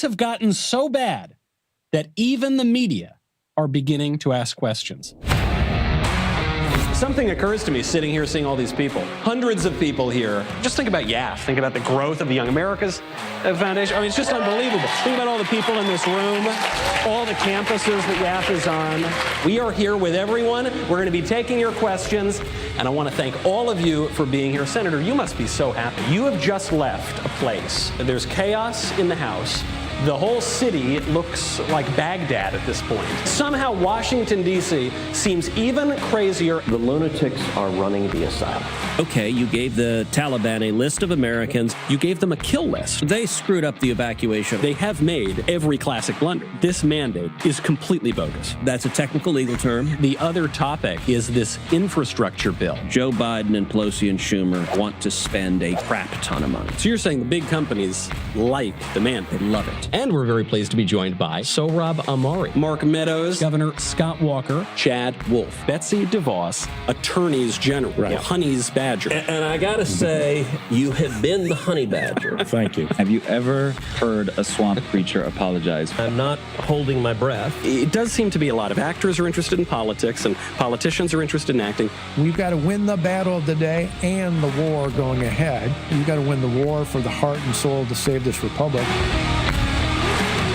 Things have gotten so bad that even the media are beginning to ask questions. Something occurs to me sitting here seeing all these people, hundreds of people here. Just think about YAF. Think about the growth of the Young America's Foundation. I mean, it's just unbelievable. Think about all the people in this room, all the campuses that YAF is on. We are here with everyone. We're going to be taking your questions, and I want to thank all of you for being here. Senator, you must be so happy. You have just left a place. There's chaos in the House. The whole city looks like Baghdad at this point. Somehow Washington, D.C. seems even crazier. The lunatics are running the asylum. Okay, you gave the Taliban a list of Americans. You gave them a kill list. They screwed up the evacuation. They have made every classic blunder. This mandate is completely bogus. That's a technical legal term. The other topic is this infrastructure bill. Joe Biden and Pelosi and Schumer want to spend a crap ton of money. So you're saying the big companies like the mandate? They love it. And we're very pleased to be joined by Sohrab Amari, Mark Meadows, Governor Scott Walker, Chad Wolf, Betsy DeVos, Attorneys General, Right. Honey's Badger. And I gotta say, you have been the honey badger. Thank you. Have you ever heard a swamp creature apologize? I'm not holding my breath. It does seem to be a lot of actors are interested in politics and politicians are interested in acting. We've got to win the battle of the day and the war going ahead. We've got to win the war for the heart and soul to save this republic.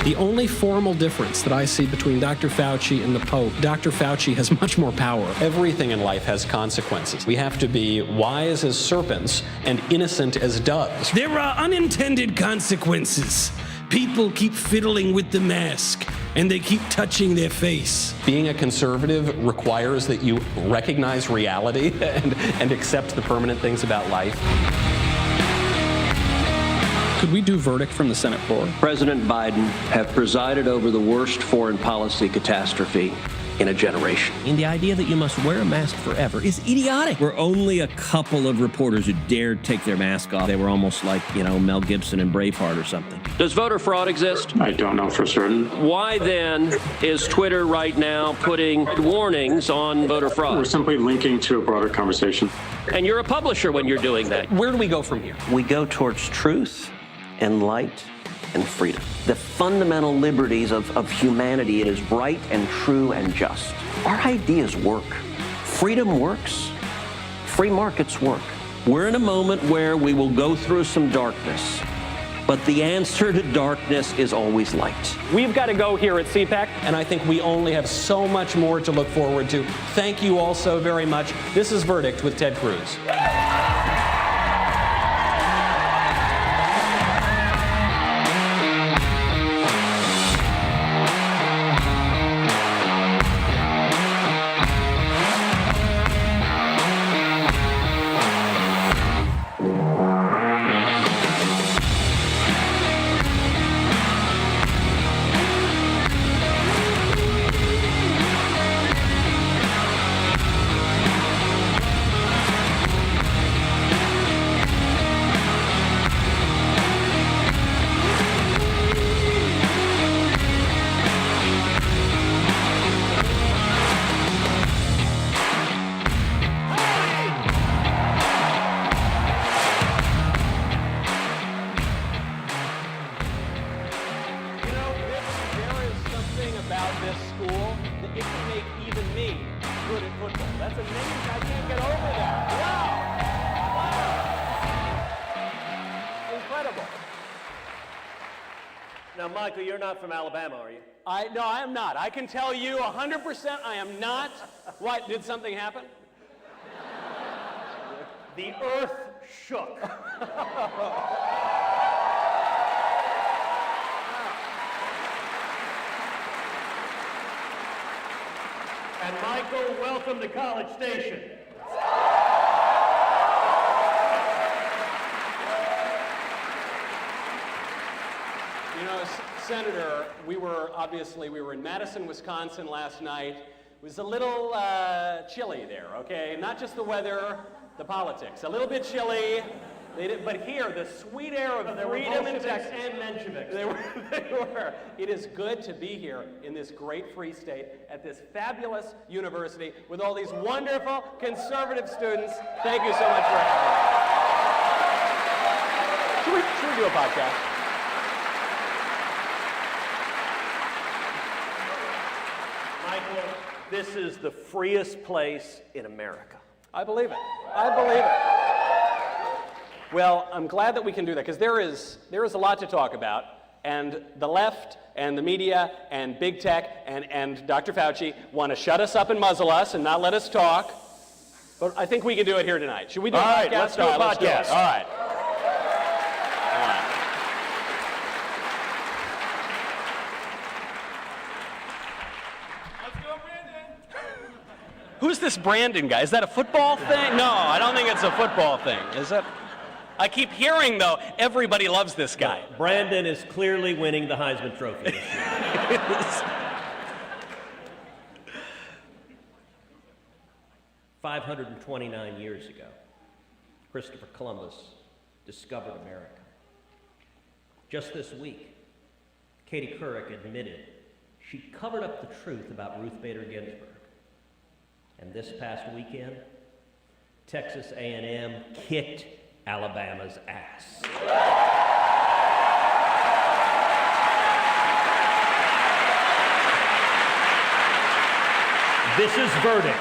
The only formal difference that I see between Dr. Fauci and the Pope, Dr. Fauci has much more power. Everything in life has consequences. We have to be wise as serpents and innocent as doves. There are unintended consequences. People keep fiddling with the mask, and they keep touching their face. Being a conservative requires that you recognize reality and accept the permanent things about life. Could we do verdict from the Senate floor? President Biden have presided over the worst foreign policy catastrophe in a generation. And the idea that you must wear a mask forever is idiotic. We're only a couple of reporters who dared take their mask off. They were almost like, Mel Gibson in Braveheart or something. Does voter fraud exist? I don't know for certain. Why then is Twitter right now putting warnings on voter We're fraud? simply linking to a broader conversation. And you're a publisher when you're doing that. Where do we go from here? We go towards truth and light and freedom. The fundamental liberties of humanity. It is right and true and just. Our ideas work. Freedom works. Free markets work. We're in a moment where we will go through some darkness, but the answer to darkness is always light. We've got to go here at CPAC, and I think we only have so much more to look forward to. Thank you all so very much. This is Verdict with Ted Cruz. Now, Michael, you're not from Alabama, are you? No, I am not. I can tell you 100% I am not. What, did something happen? The earth shook. And Michael, welcome to College Station. Senator, we were in Madison, Wisconsin last night. It was a little chilly there, okay? Not just the weather, the politics. A little bit chilly. But here, the sweet air of freedom in Texas. And Mensheviks. They were. It is good to be here in this great free state at this fabulous university with all these wonderful conservative students. Thank you so much for having me. Should we do a podcast? Michael, this is the freest place in America. I believe it. I believe it. Well, I'm glad that we can do that because there is a lot to talk about. And the left and the media and big tech and Dr. Fauci want to shut us up and muzzle us and not let us talk. But I think we can do it here tonight. Should we do a podcast? All right, let's do a podcast. All right. Who's this Brandon guy? Is that a football thing? No, I don't think it's a football thing. Is it? I keep hearing, though, everybody loves this guy. Brandon is clearly winning the Heisman Trophy this year. 529 years ago, Christopher Columbus discovered America. Just this week, Katie Couric admitted she covered up the truth about Ruth Bader Ginsburg. And this past weekend, Texas A&M kicked Alabama's ass. This is Verdict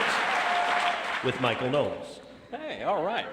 with Michael Knowles. Hey, all right.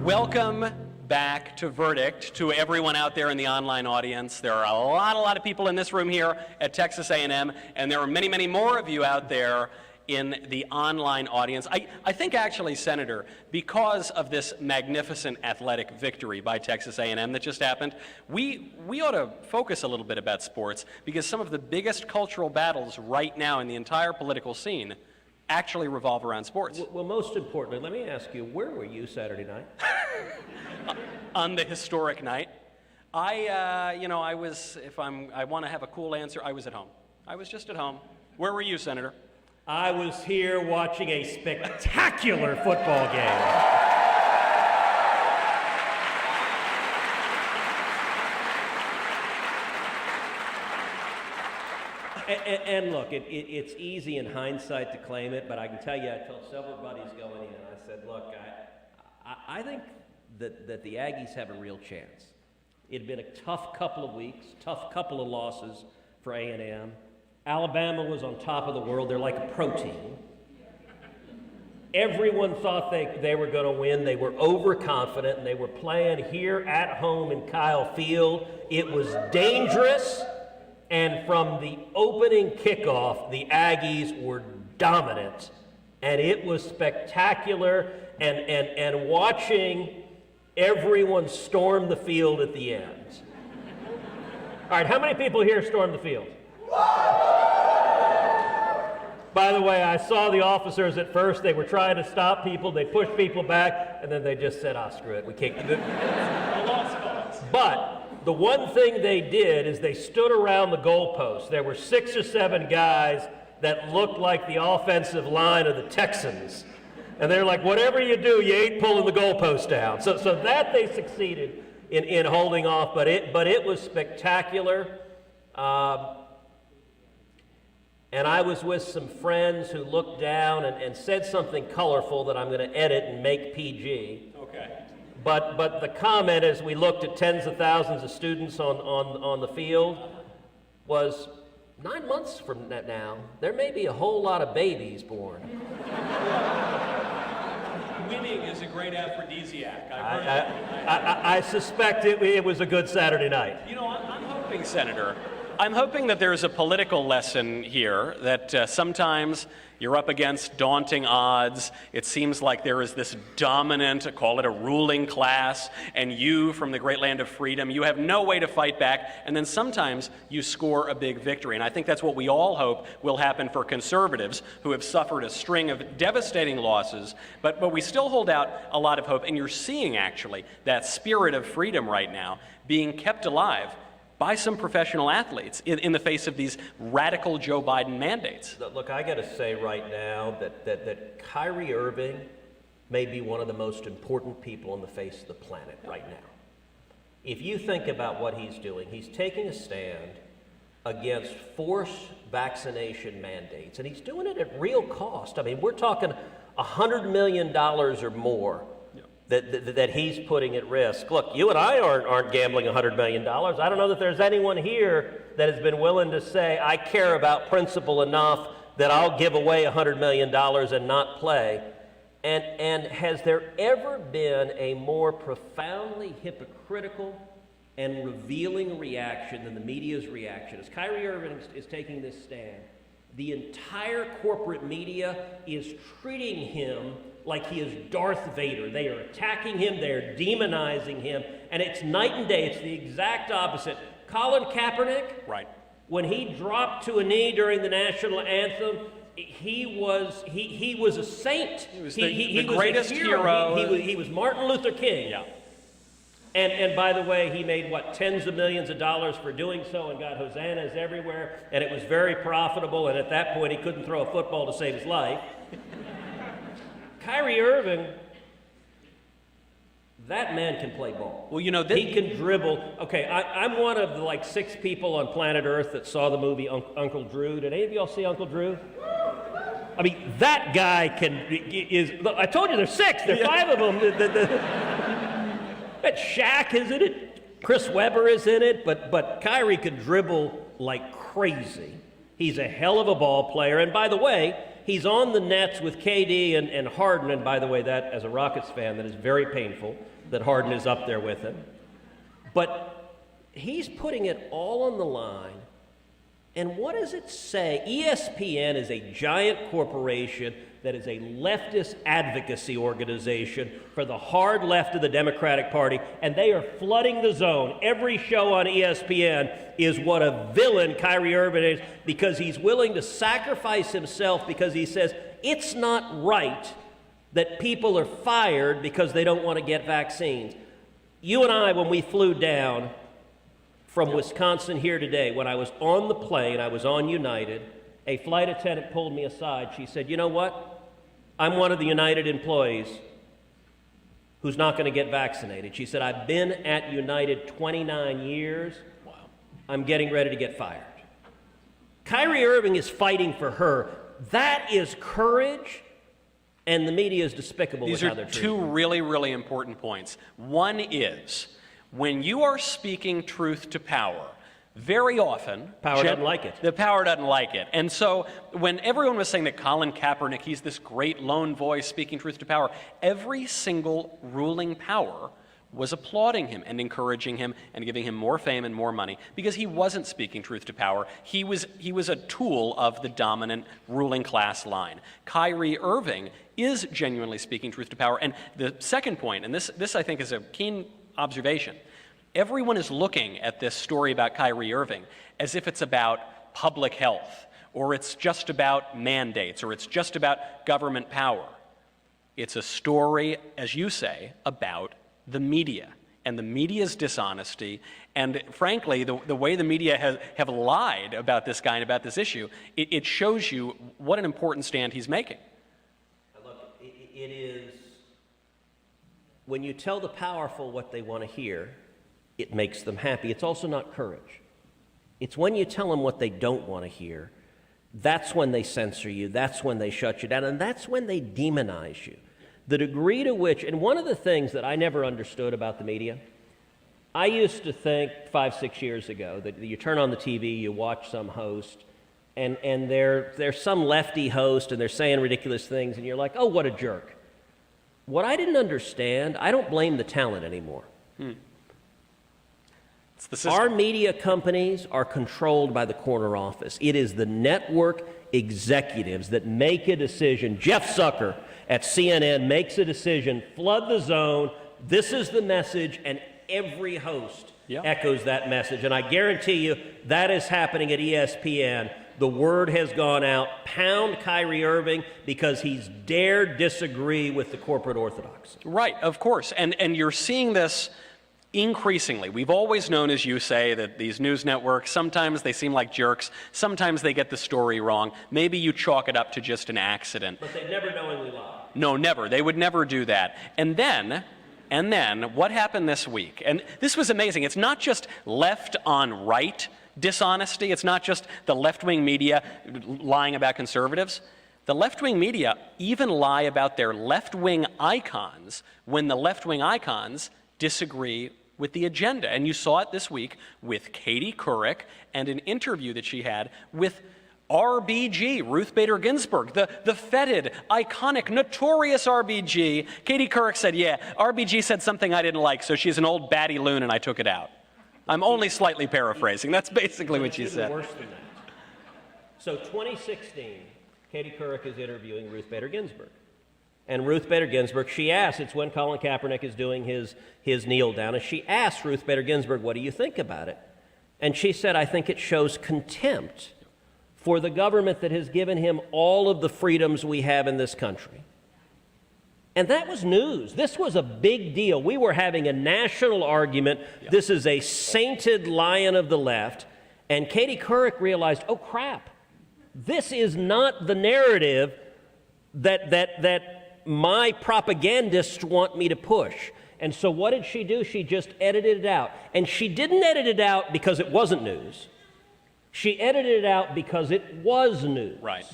Welcome back to Verdict to everyone out there in the online audience. There are a lot of people in this room here at Texas A&M, and there are many, many more of you out there in the online audience. I think actually, Senator, because of this magnificent athletic victory by Texas A&M that just happened, we ought to focus a little bit about sports, because some of the biggest cultural battles right now in the entire political scene actually revolve around sports. Well, most importantly, let me ask you, where were you Saturday night? On the historic night. I want to have a cool answer, I was at home. I was just at home. Where were you, Senator? I was here watching a spectacular football game. And look, it's easy in hindsight to claim it, but I can tell you, I told several buddies going in, I said, look, I think that the Aggies have a real chance. It had been a tough couple of weeks, tough couple of losses for A&M. Alabama was on top of the world. They're like a protein. Everyone thought they were going to win. They were overconfident, and they were playing here at home in Kyle Field. It was dangerous, and from the opening kickoff, the Aggies were dominant, and it was spectacular, and watching everyone storm the field at the end. All right, how many people here stormed the field? By the way, I saw the officers at first. They were trying to stop people. They pushed people back, and then they just said, screw it. We can't do it. But the one thing they did is they stood around the goalpost. There were 6 or 7 guys that looked like the offensive line of the Texans. And they're like, whatever you do, you ain't pulling the goalpost down. So that they succeeded in holding off, but it was spectacular. And I was with some friends who looked down and said something colorful that I'm going to edit and make PG. Okay. But the comment as we looked at tens of thousands of students on the field was, 9 months from now, there may be a whole lot of babies born. Winning is a great aphrodisiac. I suspect it was a good Saturday night. You know, I'm hoping, Senator, I'm hoping that there's a political lesson here, that sometimes you're up against daunting odds. It seems like there is this dominant, call it a ruling class, and you, from the great land of freedom, you have no way to fight back, and then sometimes you score a big victory. And I think that's what we all hope will happen for conservatives who have suffered a string of devastating losses, but we still hold out a lot of hope, and you're seeing, actually, that spirit of freedom right now being kept alive by some professional athletes in the face of these radical Joe Biden mandates. Look, I got to say right now that Kyrie Irving may be one of the most important people on the face of the planet right now. If you think about what he's doing, he's taking a stand against forced vaccination mandates, and he's doing it at real cost. I mean, we're talking $100 million or more that he's putting at risk. Look, you and I aren't gambling $100 million. I don't know that there's anyone here that has been willing to say, I care about principle enough that I'll give away $100 million and not play. And has there ever been a more profoundly hypocritical and revealing reaction than the media's reaction? As Kyrie Irving is taking this stand, the entire corporate media is treating him like he is Darth Vader. They are attacking him, they are demonizing him, and it's night and day. It's the exact opposite. Colin Kaepernick, Right. when he dropped to a knee during the national anthem, he was a saint. He was he the was greatest a hero. He was Martin Luther King. Yeah. And by the way, he made, tens of millions of dollars for doing so and got hosannas everywhere, and it was very profitable, and at that point he couldn't throw a football to save his life. Kyrie Irving, that man can play ball. Well, you know, he can dribble. Okay, I'm one of the 6 people on planet Earth that saw the movie Uncle Drew. Did any of y'all see Uncle Drew? I mean, that guy look, I told you there's 6. There are 5 of them. That Shaq is in it. Chris Webber is in it. But Kyrie can dribble like crazy. He's a hell of a ball player. And by the way, he's on the nets with KD and Harden. And by the way, that, as a Rockets fan, that is very painful that Harden is up there with him. But he's putting it all on the line. And what does it say? ESPN is a giant corporation that is a leftist advocacy organization for the hard left of the Democratic Party, and they are flooding the zone. Every show on ESPN is what a villain Kyrie Irving is, because he's willing to sacrifice himself because he says it's not right that people are fired because they don't want to get vaccines. You and I, when we flew down from Wisconsin here today, when I was on the plane, I was on United, a flight attendant pulled me aside. She said, you know what? I'm one of the United employees who's not going to get vaccinated. She said, I've been at United 29 years. Wow. I'm getting ready to get fired. Kyrie Irving is fighting for her. That is courage, and the media is despicable with how they're treating her. These are 2 really, really important points. One is, when you are speaking truth to power, very often, power doesn't like it. The power doesn't like it. And so when everyone was saying that Colin Kaepernick, he's this great lone voice speaking truth to power, every single ruling power was applauding him and encouraging him and giving him more fame and more money because he wasn't speaking truth to power. He was a tool of the dominant ruling class line. Kyrie Irving is genuinely speaking truth to power. And the second point, and this I think is a keen observation, everyone is looking at this story about Kyrie Irving as if it's about public health, or it's just about mandates, or it's just about government power. It's a story, as you say, about the media and the media's dishonesty, and frankly, the way the media have lied about this guy and about this issue, it shows you what an important stand he's making. Look, it is, when you tell the powerful what they want to hear, it makes them happy. It's also not courage. It's when you tell them what they don't want to hear, that's when they censor you, that's when they shut you down, and that's when they demonize you. The degree to which, and one of the things that I never understood about the media, I used to think 5-6 years ago that you turn on the TV, you watch some host, and there's some lefty host, and they're saying ridiculous things, and you're like, oh, what a jerk. What I didn't understand, I don't blame the talent anymore. Our media companies are controlled by the corner office. It is the network executives that make a decision. Jeff Zucker at CNN makes a decision, flood the zone, this is the message, and every host echoes that message. And I guarantee you that is happening at ESPN. The word has gone out, pound Kyrie Irving because he's dared disagree with the corporate orthodoxy. Right, of course. And you're seeing this increasingly. We've always known, as you say, that these news networks, sometimes they seem like jerks, sometimes they get the story wrong. Maybe you chalk it up to just an accident. But they never knowingly lie. No, never. They would never do that. And then what happened this week? And this was amazing. It's not just left on right dishonesty. It's not just the left-wing media lying about conservatives. The left-wing media even lie about their left-wing icons when the left-wing icons disagree with the agenda. And you saw it this week with Katie Couric and an interview that she had with RBG, Ruth Bader Ginsburg, the feted, iconic, notorious RBG. Katie Couric said, yeah, RBG said something I didn't like, so she's an old batty loon and I took it out. I'm only slightly paraphrasing. That's basically what she said. Worse than that. So 2016, Katie Couric is interviewing Ruth Bader Ginsburg. And Ruth Bader Ginsburg, she asks, it's when Colin Kaepernick is doing his kneel down, and she asks Ruth Bader Ginsburg, what do you think about it? And she said, I think it shows contempt for the government that has given him all of the freedoms we have in this country. And that was news. This was a big deal. We were having a national argument. Yeah. This is a sainted lion of the left. And Katie Couric realized, oh crap, this is not the narrative that my propagandists want me to push. And so what did she do? She just edited it out. And she didn't edit it out because it wasn't news. She edited it out because it was news. Right.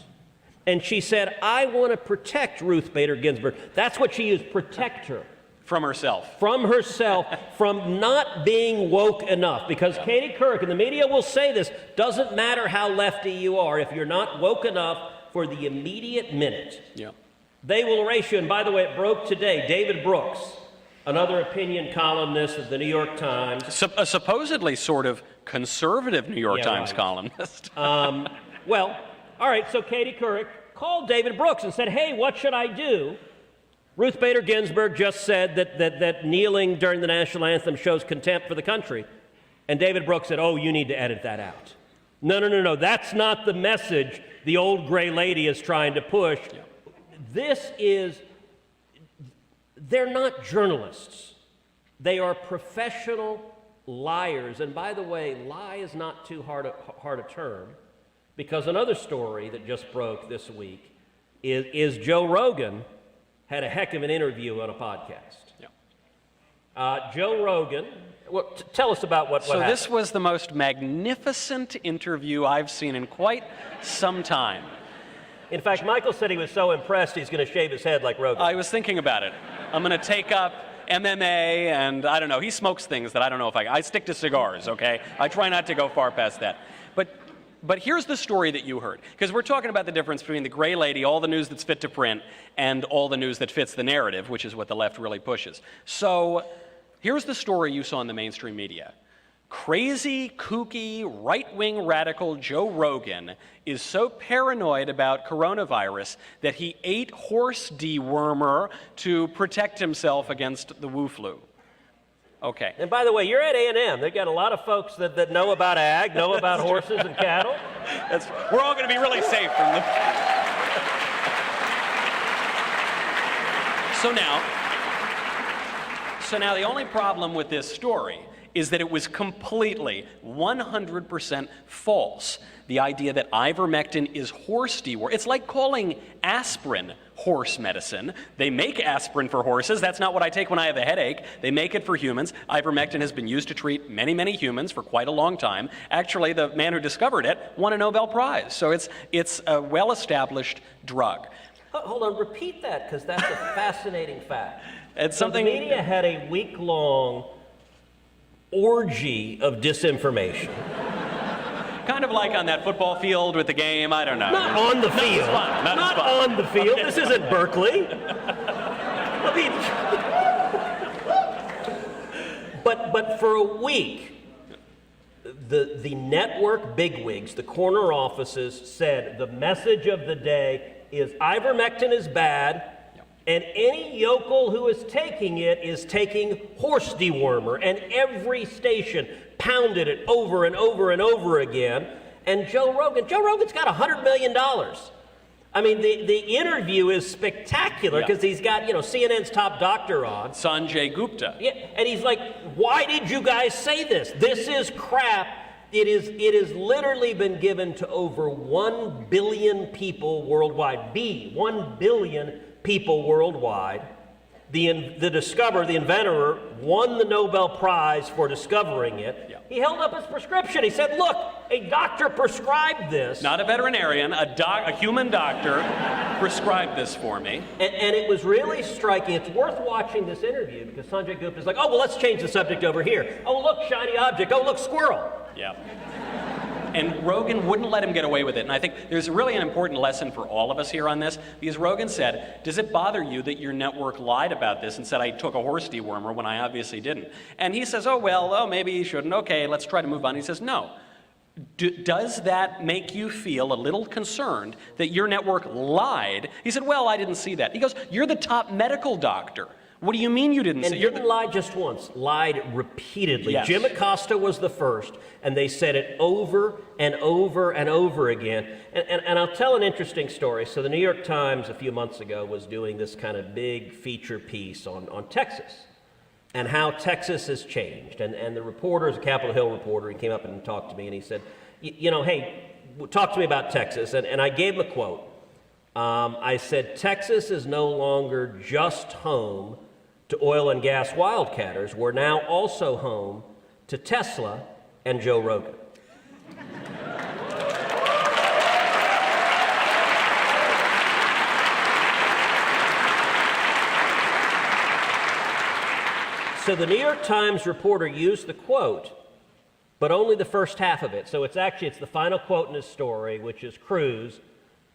And she said, I want to protect Ruth Bader Ginsburg. That's what she used, protect her. From herself. From herself, from not being woke enough. Because Katie Couric, and the media will say this, doesn't matter how lefty you are, if you're not woke enough for the immediate minute, they will erase you. And by the way, it broke today. David Brooks, another opinion columnist of the New York Times. A supposedly sort of conservative New York Times columnist. Well, all right, so Katie Couric called David Brooks and said, hey, what should I do? Ruth Bader Ginsburg just said that kneeling during the national anthem shows contempt for the country. And David Brooks said, oh, you need to edit that out. No, that's not the message the old gray lady is trying to push. They're not journalists. They are professional liars. And by the way, lie is not too hard a term, because another story that just broke this week is Joe Rogan had a heck of an interview on a podcast. Joe Rogan, tell us about what happened. So this was the most magnificent interview I've seen in quite some time. In fact, Michael said he was so impressed he's going to shave his head like Rogan. I was thinking about it. I'm going to take up MMA, and I don't know, he smokes things that I don't know if I stick to cigars, okay? I try not to go far past that. But here's the story that you heard, because we're talking about the difference between the gray lady, all the news that's fit to print, and all the news that fits the narrative, which is what the left really pushes. So here's the story you saw in the mainstream media. Crazy, kooky, right-wing radical Joe Rogan is so paranoid about coronavirus that he ate horse dewormer to protect himself against the Wu flu. Okay. And by the way, you're at A&M. They've got a lot of folks that know about ag, know about horses and cattle. We're all going to be really safe from the... So now the only problem with this story is that it was completely, 100% false. The idea that ivermectin is horse dewormer. It's like calling aspirin horse medicine. They make aspirin for horses. That's not what I take when I have a headache. They make it for humans. Ivermectin has been used to treat many, many humans for quite a long time. Actually, the man who discovered it won a Nobel Prize. So it's a well-established drug. Hold on, repeat that, because that's a fascinating fact. It's something... The media had a week-long orgy of disinformation. Kind of like on that football field with the game, I don't know. Not on the field. Not on the field. Okay. This isn't Berkeley. I mean, but for a week, the network bigwigs, the corner offices said the message of the day is ivermectin is bad, and any yokel who is taking it is taking horse dewormer, and every station pounded it over and over and over again. And Joe Rogan's got $100 million. I mean, the interview is spectacular because he's got, CNN's top doctor on. Sanjay Gupta. Yeah, and he's like, why did you guys say this? This is crap. It has literally been given to over 1 billion people worldwide. 1 billion people worldwide. the discoverer, the inventor, won the Nobel Prize for discovering it. Yeah. He held up his prescription. He said, look, a doctor prescribed this. Not a veterinarian, a human doctor prescribed this for me. And it was really striking. It's worth watching this interview because Sanjay Gupta is like, oh, well, let's change the subject over here. Oh, look, shiny object. Oh, look, squirrel. Yeah. And Rogan wouldn't let him get away with it. And I think there's really an important lesson for all of us here on this, because Rogan said, does it bother you that your network lied about this and said I took a horse dewormer when I obviously didn't? And he says, maybe you shouldn't. Okay, let's try to move on. He says, no. Does that make you feel a little concerned that your network lied? He said, well, I didn't see that. He goes, you're the top medical doctor. What do you mean you didn't see it? And didn't lie just once, lied repeatedly. Yes. Jim Acosta was the first, and they said it over and over and over again. And I'll tell an interesting story. So the New York Times a few months ago was doing this kind of big feature piece on Texas and how Texas has changed. And the reporter is a Capitol Hill reporter. He came up and talked to me, and he said, hey, talk to me about Texas. And I gave him a quote. I said, Texas is no longer just home to oil and gas wildcatters. We're now also home to Tesla and Joe Rogan. So the New York Times reporter used the quote, but only the first half of it. So it's the final quote in his story, which is Cruz,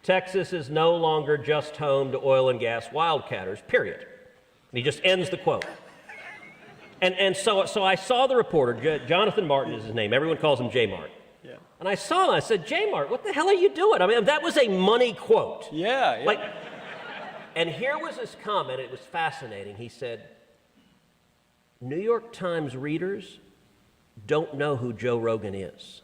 Texas is no longer just home to oil and gas wildcatters, period. And he just ends the quote. And so I saw the reporter, Jonathan Martin is his name. Everyone calls him J-Mart. Yeah. And I saw him, I said, J-Mart, what the hell are you doing? I mean, that was a money quote. Yeah. And here was his comment. It was fascinating. He said, New York Times readers don't know who Joe Rogan is.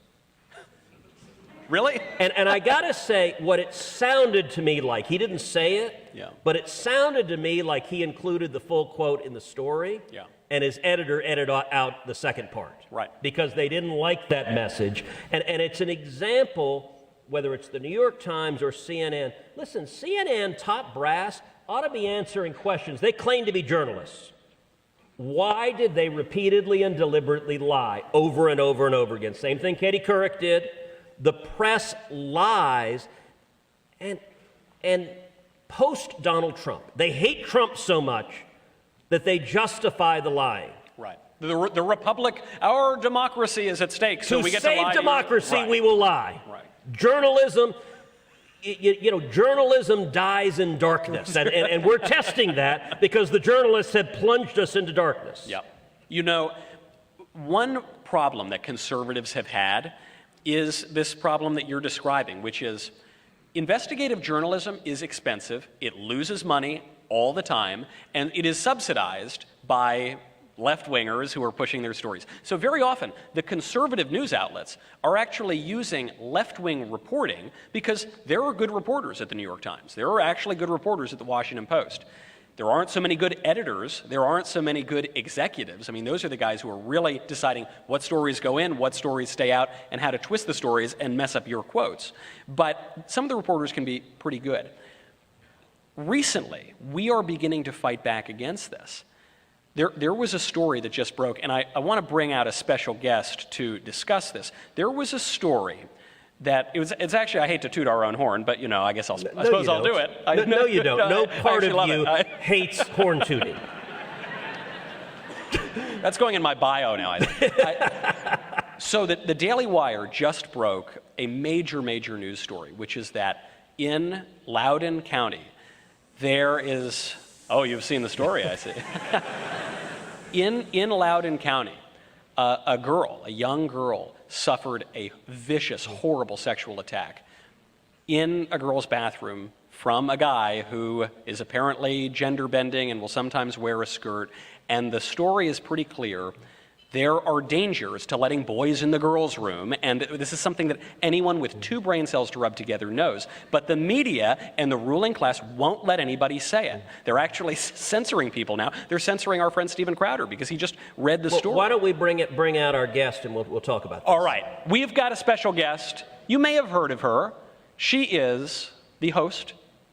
Really? And I gotta say, what it sounded to me like, he didn't say it, but it sounded to me like he included the full quote in the story, and his editor edited out the second part. Right. Because they didn't like that message. And it's an example, whether it's the New York Times or CNN. Listen, CNN top brass ought to be answering questions. They claim to be journalists. Why did they repeatedly and deliberately lie over and over and over again? Same thing Katie Couric did. The press lies, and post Donald Trump. They hate Trump so much that they justify the lying. Right. The republic, our democracy is at stake, so we get to lie. To save democracy, we will lie. Right. Journalism, journalism dies in darkness, and we're testing that because the journalists have plunged us into darkness. Yeah. One problem that conservatives have had is this problem that you're describing, which is investigative journalism is expensive, it loses money all the time, and it is subsidized by left-wingers who are pushing their stories. So very often, the conservative news outlets are actually using left-wing reporting because there are good reporters at the New York Times. There are actually good reporters at the Washington Post. There aren't so many good editors. There aren't so many good executives. I mean, those are the guys who are really deciding what stories go in, what stories stay out, and how to twist the stories and mess up your quotes. But some of the reporters can be pretty good. Recently, we are beginning to fight back against this. There was a story that just broke, and I want to bring out a special guest to discuss this. There was a story that it's actually, I hate to toot our own horn, but I guess I suppose I'll do it. No, you don't. No part of you hates horn tooting. That's going in my bio now, I think. So the Daily Wire just broke a major news story, which is that in Loudoun County, there is, you've seen the story, I see. In Loudoun County, a young girl, suffered a vicious, horrible sexual attack in a girl's bathroom from a guy who is apparently gender bending and will sometimes wear a skirt. And the story is pretty clear. There are dangers to letting boys in the girls' room, and this is something that anyone with two brain cells to rub together knows. But the media and the ruling class won't let anybody say it. They're actually censoring people now. They're censoring our friend Stephen Crowder because he just read the story. Why don't we bring out our guest and we'll talk about this. All right. We've got a special guest. You may have heard of her. She is the host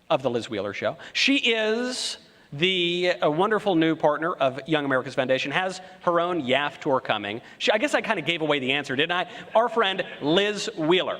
of The Liz Wheeler Show. She is The wonderful new partner of Young America's Foundation has her own YAF tour coming. I guess I kind of gave away the answer, didn't I? Our friend Liz Wheeler.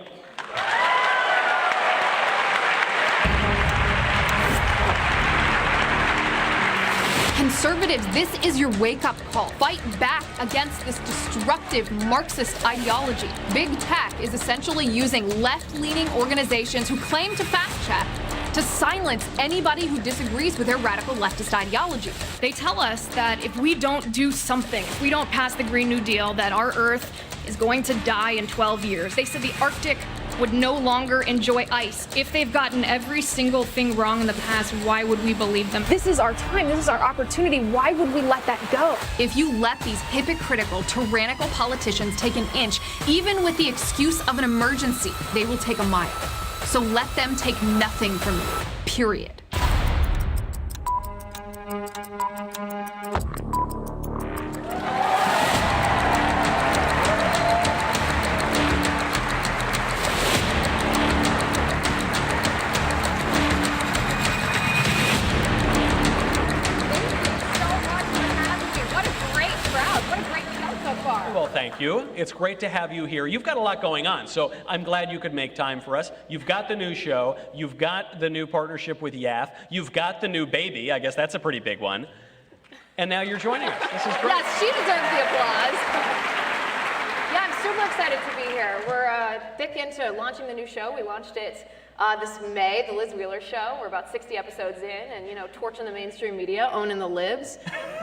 Conservatives, this is your wake-up call. Fight back against this destructive Marxist ideology. Big tech is essentially using left-leaning organizations who claim to fact-check to silence anybody who disagrees with their radical leftist ideology. They tell us that if we don't do something, if we don't pass the Green New Deal, that our Earth is going to die in 12 years. They said the Arctic would no longer enjoy ice. If they've gotten every single thing wrong in the past, why would we believe them? This is our time. This is our opportunity. Why would we let that go? If you let these hypocritical, tyrannical politicians take an inch, even with the excuse of an emergency, they will take a mile. So let them take nothing from you, period. Well, thank you. It's great to have you here. You've got a lot going on, so I'm glad you could make time for us. You've got the new show. You've got the new partnership with YAF. You've got the new baby. I guess that's a pretty big one. And now you're joining us. This is great. Yes, she deserves the applause. Yeah, I'm super excited to be here. We're thick into launching the new show. We launched it this May, the Liz Wheeler Show. We're about 60 episodes in, and torching the mainstream media, owning the libs,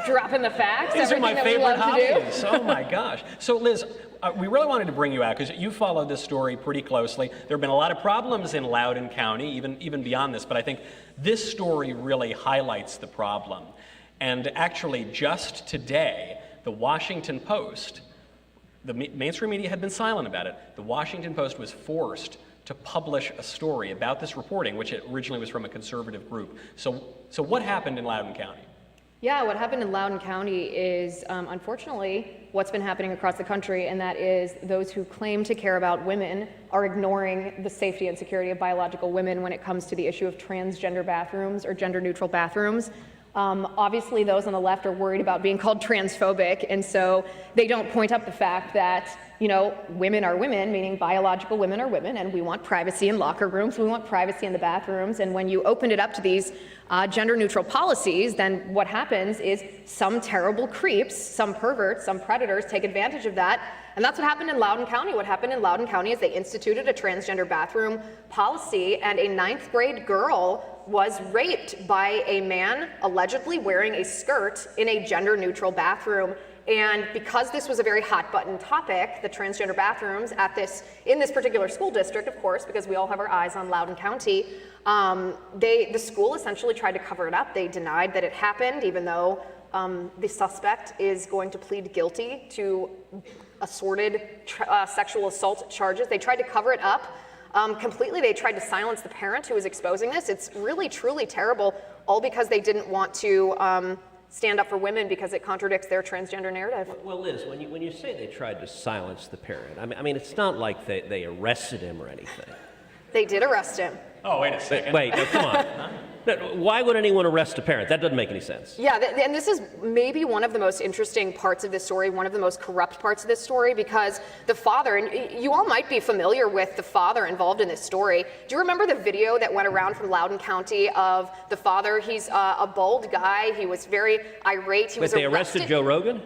dropping the facts. These are my everything favorite that we love to hobbies. Oh my gosh. So Liz, we really wanted to bring you out because you followed this story pretty closely. There have been a lot of problems in Loudoun County, even beyond this, but I think this story really highlights the problem. And actually, just today, the Washington Post, the mainstream media had been silent about it. The Washington Post was forced to publish a story about this reporting, which originally was from a conservative group. So what happened in Loudoun County? Yeah, what happened in Loudoun County is, unfortunately, what's been happening across the country, and that is those who claim to care about women are ignoring the safety and security of biological women when it comes to the issue of transgender bathrooms or gender-neutral bathrooms. Obviously, those on the left are worried about being called transphobic, and so they don't point up the fact that, women are women, meaning biological women are women, and we want privacy in locker rooms, we want privacy in the bathrooms, and when you open it up to these gender-neutral policies, then what happens is some terrible creeps, some perverts, some predators take advantage of that, and that's what happened in Loudoun County. What happened in Loudoun County is they instituted a transgender bathroom policy, and a 9th grade girl was raped by a man allegedly wearing a skirt in a gender-neutral bathroom. And because this was a very hot-button topic, the transgender bathrooms in this particular school district, of course, because we all have our eyes on Loudoun County, the school essentially tried to cover it up. They denied that it happened, even though the suspect is going to plead guilty to assorted sexual assault charges. They tried to cover it up completely. They tried to silence the parent who was exposing this. It's really, truly terrible, all because they didn't want to stand up for women because it contradicts their transgender narrative. Well, Liz, when you say they tried to silence the parent, I mean it's not like they arrested him or anything. They did arrest him. Oh, wait a second. Wait, no, come on. No, why would anyone arrest a parent? That doesn't make any sense. Yeah, and this is maybe one of the most interesting parts of this story, one of the most corrupt parts of this story, because the father, and you all might be familiar with the father involved in this story. Do you remember the video that went around from Loudoun County of the father? He's a bald guy. He was very irate. But they arrested Joe Rogan?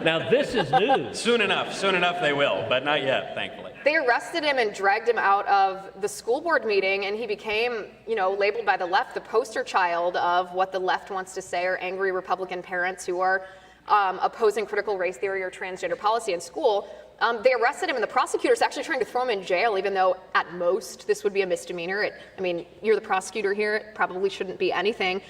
Now this is news. Soon enough they will, but not yet, thankfully. They arrested him and dragged him out of the school board meeting, and he became, labeled by the left the poster child of what the left wants to say are angry Republican parents who are opposing critical race theory or transgender policy in school. They arrested him, and the prosecutor's actually trying to throw him in jail, even though at most this would be a misdemeanor. You're the prosecutor here, it probably shouldn't be anything.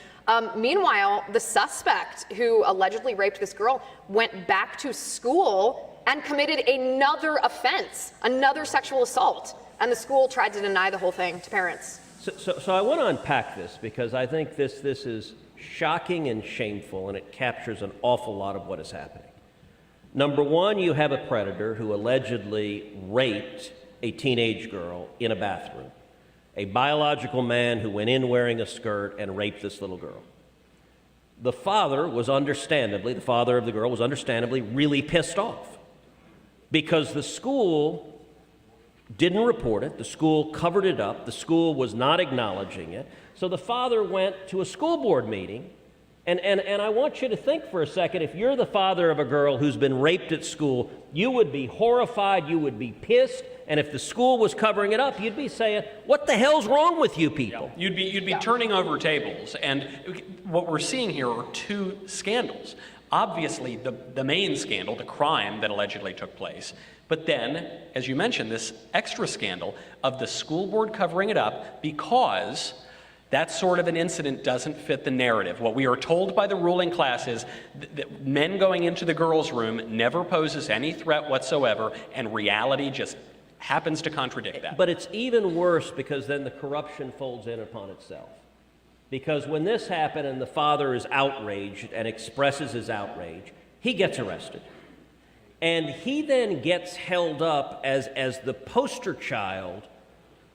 Meanwhile, the suspect who allegedly raped this girl went back to school and committed another offense, another sexual assault. And the school tried to deny the whole thing to parents. So I want to unpack this because I think this is shocking and shameful, and it captures an awful lot of what is happening. Number one, you have a predator who allegedly raped a teenage girl in a bathroom. A biological man who went in wearing a skirt and raped this little girl. the father of the girl was understandably really pissed off because the school didn't report it, the school covered it up, the school was not acknowledging it. So the father went to a school board meeting, and I want you to think for a second, if you're the father of a girl who's been raped at school, you would be horrified, you would be pissed, and if the school was covering it up, you'd be saying, what the hell's wrong with you people? Yeah. You'd be turning over tables, and what we're seeing here are two scandals. Obviously, the main scandal, the crime that allegedly took place, but then, as you mentioned, this extra scandal of the school board covering it up because that sort of an incident doesn't fit the narrative. What we are told by the ruling class is that men going into the girls' room never poses any threat whatsoever, and reality just happens to contradict that. But it's even worse because then the corruption folds in upon itself. Because when this happened and the father is outraged and expresses his outrage, he gets arrested. And he then gets held up as the poster child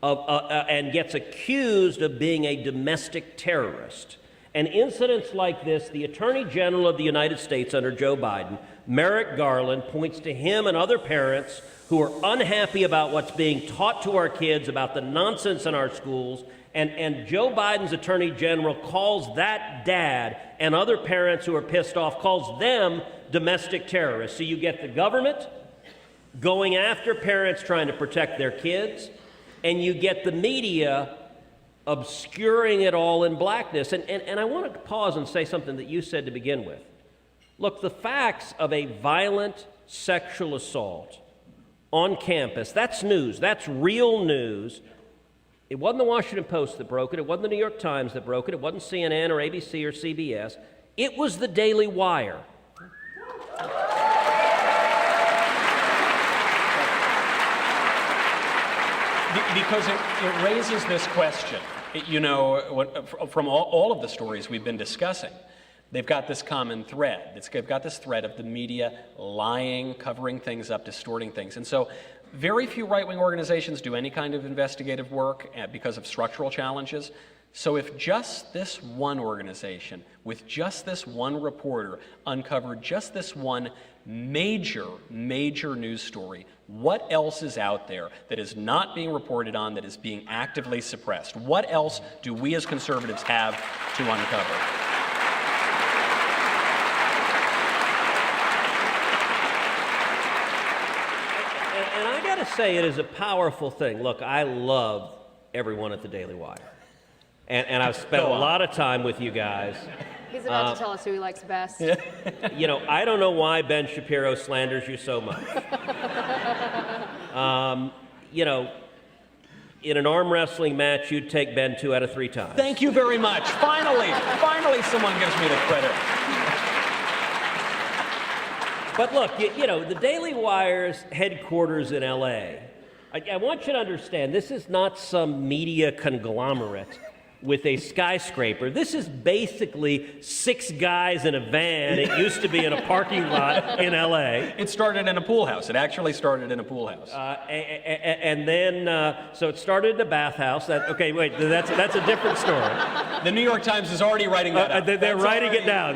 and gets accused of being a domestic terrorist. And incidents like this, the Attorney General of the United States under Joe Biden, Merrick Garland, points to him and other parents who are unhappy about what's being taught to our kids, about the nonsense in our schools, and Joe Biden's Attorney General calls that dad and other parents who are pissed off, calls them domestic terrorists. So you get the government going after parents trying to protect their kids, and you get the media obscuring it all in blackness. And I want to pause and say something that you said to begin with. Look, the facts of a violent sexual assault on campus, that's news. That's real news. It wasn't the Washington Post that broke it. It wasn't the New York Times that broke it. It wasn't CNN or ABC or CBS. It was the Daily Wire. Because it raises this question. From all of the stories we've been discussing, they've got this common thread. They've got this thread of the media lying, covering things up, distorting things. And so very few right-wing organizations do any kind of investigative work because of structural challenges. So if just this one organization, with just this one reporter, uncovered just this one major news story, what else is out there that is not being reported on, that is being actively suppressed? What else do we as conservatives have to uncover? And I got to say, it is a powerful thing. Look, I love everyone at the Daily Wire. And I've spent a lot of time with you guys. He's about to tell us who he likes best. I don't know why Ben Shapiro slanders you so much. In an arm wrestling match, you'd take Ben 2 out of 3 times. Thank you very much. Finally someone gives me the credit. But look, the Daily Wire's headquarters in L.A., I want you to understand, this is not some media conglomerate with a skyscraper. This is basically 6 guys in a van. It used to be in a parking lot in L.A. It started in a pool house. It actually started in a pool house. And then, so it started in a bathhouse. That's a different story. The New York Times is already writing that up. They're writing it down.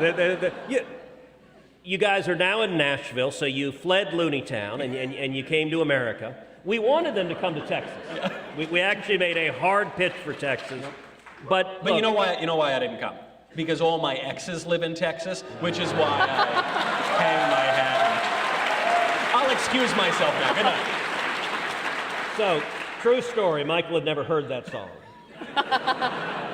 You guys are now in Nashville, so you fled Looney Town and you came to America. We wanted them to come to Texas. We actually made a hard pitch for Texas. But look, you know why I didn't come? Because all my exes live in Texas, which is why I hang my hat. I'll excuse myself now. Good night. So, true story, Michael had never heard that song.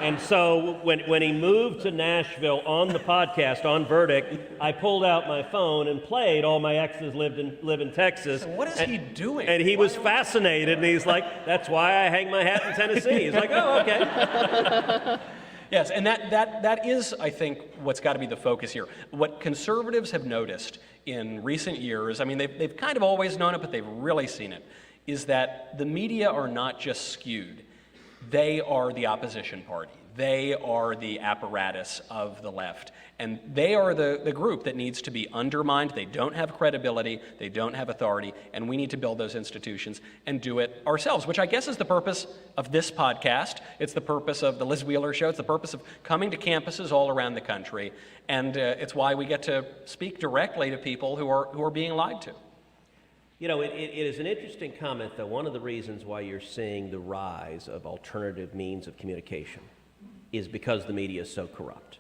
And so when he moved to Nashville on the podcast, on Verdict, I pulled out my phone and played All My Exes Live in Texas. So what is he doing? And he was fascinated, and he's like, that's why I hang my hat in Tennessee. He's like, oh, okay. Yes, and that is, I think, what's got to be the focus here. What conservatives have noticed in recent years, I mean, they've kind of always known it, but they've really seen it, is that the media are not just skewed. They are the opposition party. They are the apparatus of the left. And they are the group that needs to be undermined. They don't have credibility. They don't have authority. And we need to build those institutions and do it ourselves, which I guess is the purpose of this podcast. It's the purpose of the Liz Wheeler Show. It's the purpose of coming to campuses all around the country. And it's why we get to speak directly to people who are being lied to. You know, it is an interesting comment, though. One of the reasons why you're seeing the rise of alternative means of communication is because the media is so corrupt.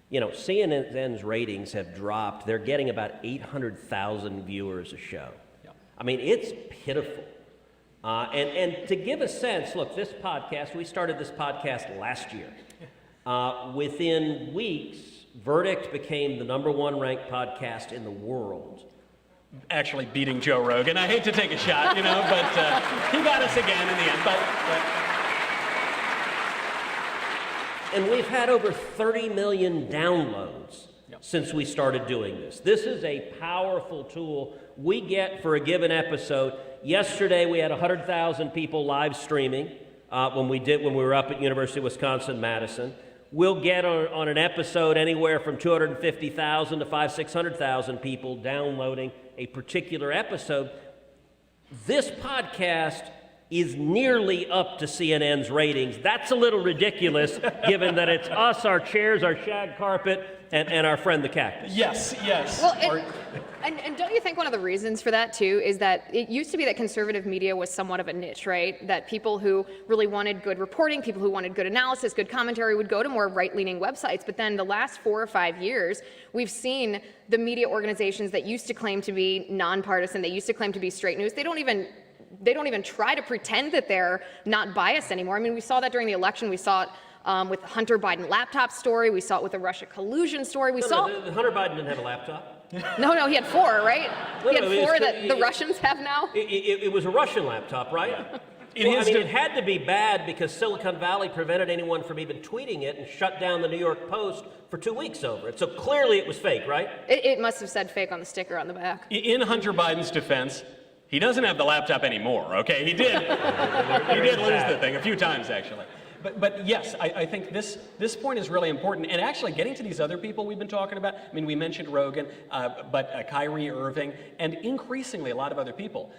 You know, CNN's ratings have dropped. They're getting about 800,000 viewers a show. Yeah. I mean, it's pitiful. And to give a sense, look, this podcast, we started this podcast last year. Within weeks, Verdict became the #1 ranked podcast in the world. Actually beating Joe Rogan. I hate to take a shot, you know, but he got us again in the end. But And we've had over 30 million downloads since we started doing this. This is a powerful tool we get for a given episode. Yesterday we had 100,000 people live streaming when we were up at University of Wisconsin-Madison. We'll get on an episode anywhere from 250,000 to 500,000-600,000 people downloading a particular episode. This podcast is nearly up to CNN's ratings. That's a little ridiculous, given that it's us, our chairs, our shag carpet, and our friend the cactus. Yes. Well, and don't you think one of the reasons for that, too, is that it used to be that conservative media was somewhat of a niche, right? That people who really wanted good reporting, people who wanted good analysis, good commentary would go to more right-leaning websites. But then the last 4 or 5 years, we've seen the media organizations that used to claim to be nonpartisan, they used to claim to be straight news, they don't even try to pretend that they're not biased anymore. I mean, we saw that during the election. We saw it with the Hunter Biden laptop story. We saw it with the Russia collusion story. Hunter Biden didn't have a laptop. No, he had 4, right? He had 4 that the Russians have now. It was a Russian laptop, right? It had to be bad because Silicon Valley prevented anyone from even tweeting it and shut down the New York Post for 2 weeks over it. So clearly it was fake, right? It must have said fake on the sticker on the back. In Hunter Biden's defense, he doesn't have the laptop anymore, okay? He did lose the thing a few times, actually. But yes, I think this point is really important. And actually getting to these other people we've been talking about, I mean, we mentioned Rogan, but Kyrie Irving, and increasingly a lot of other people.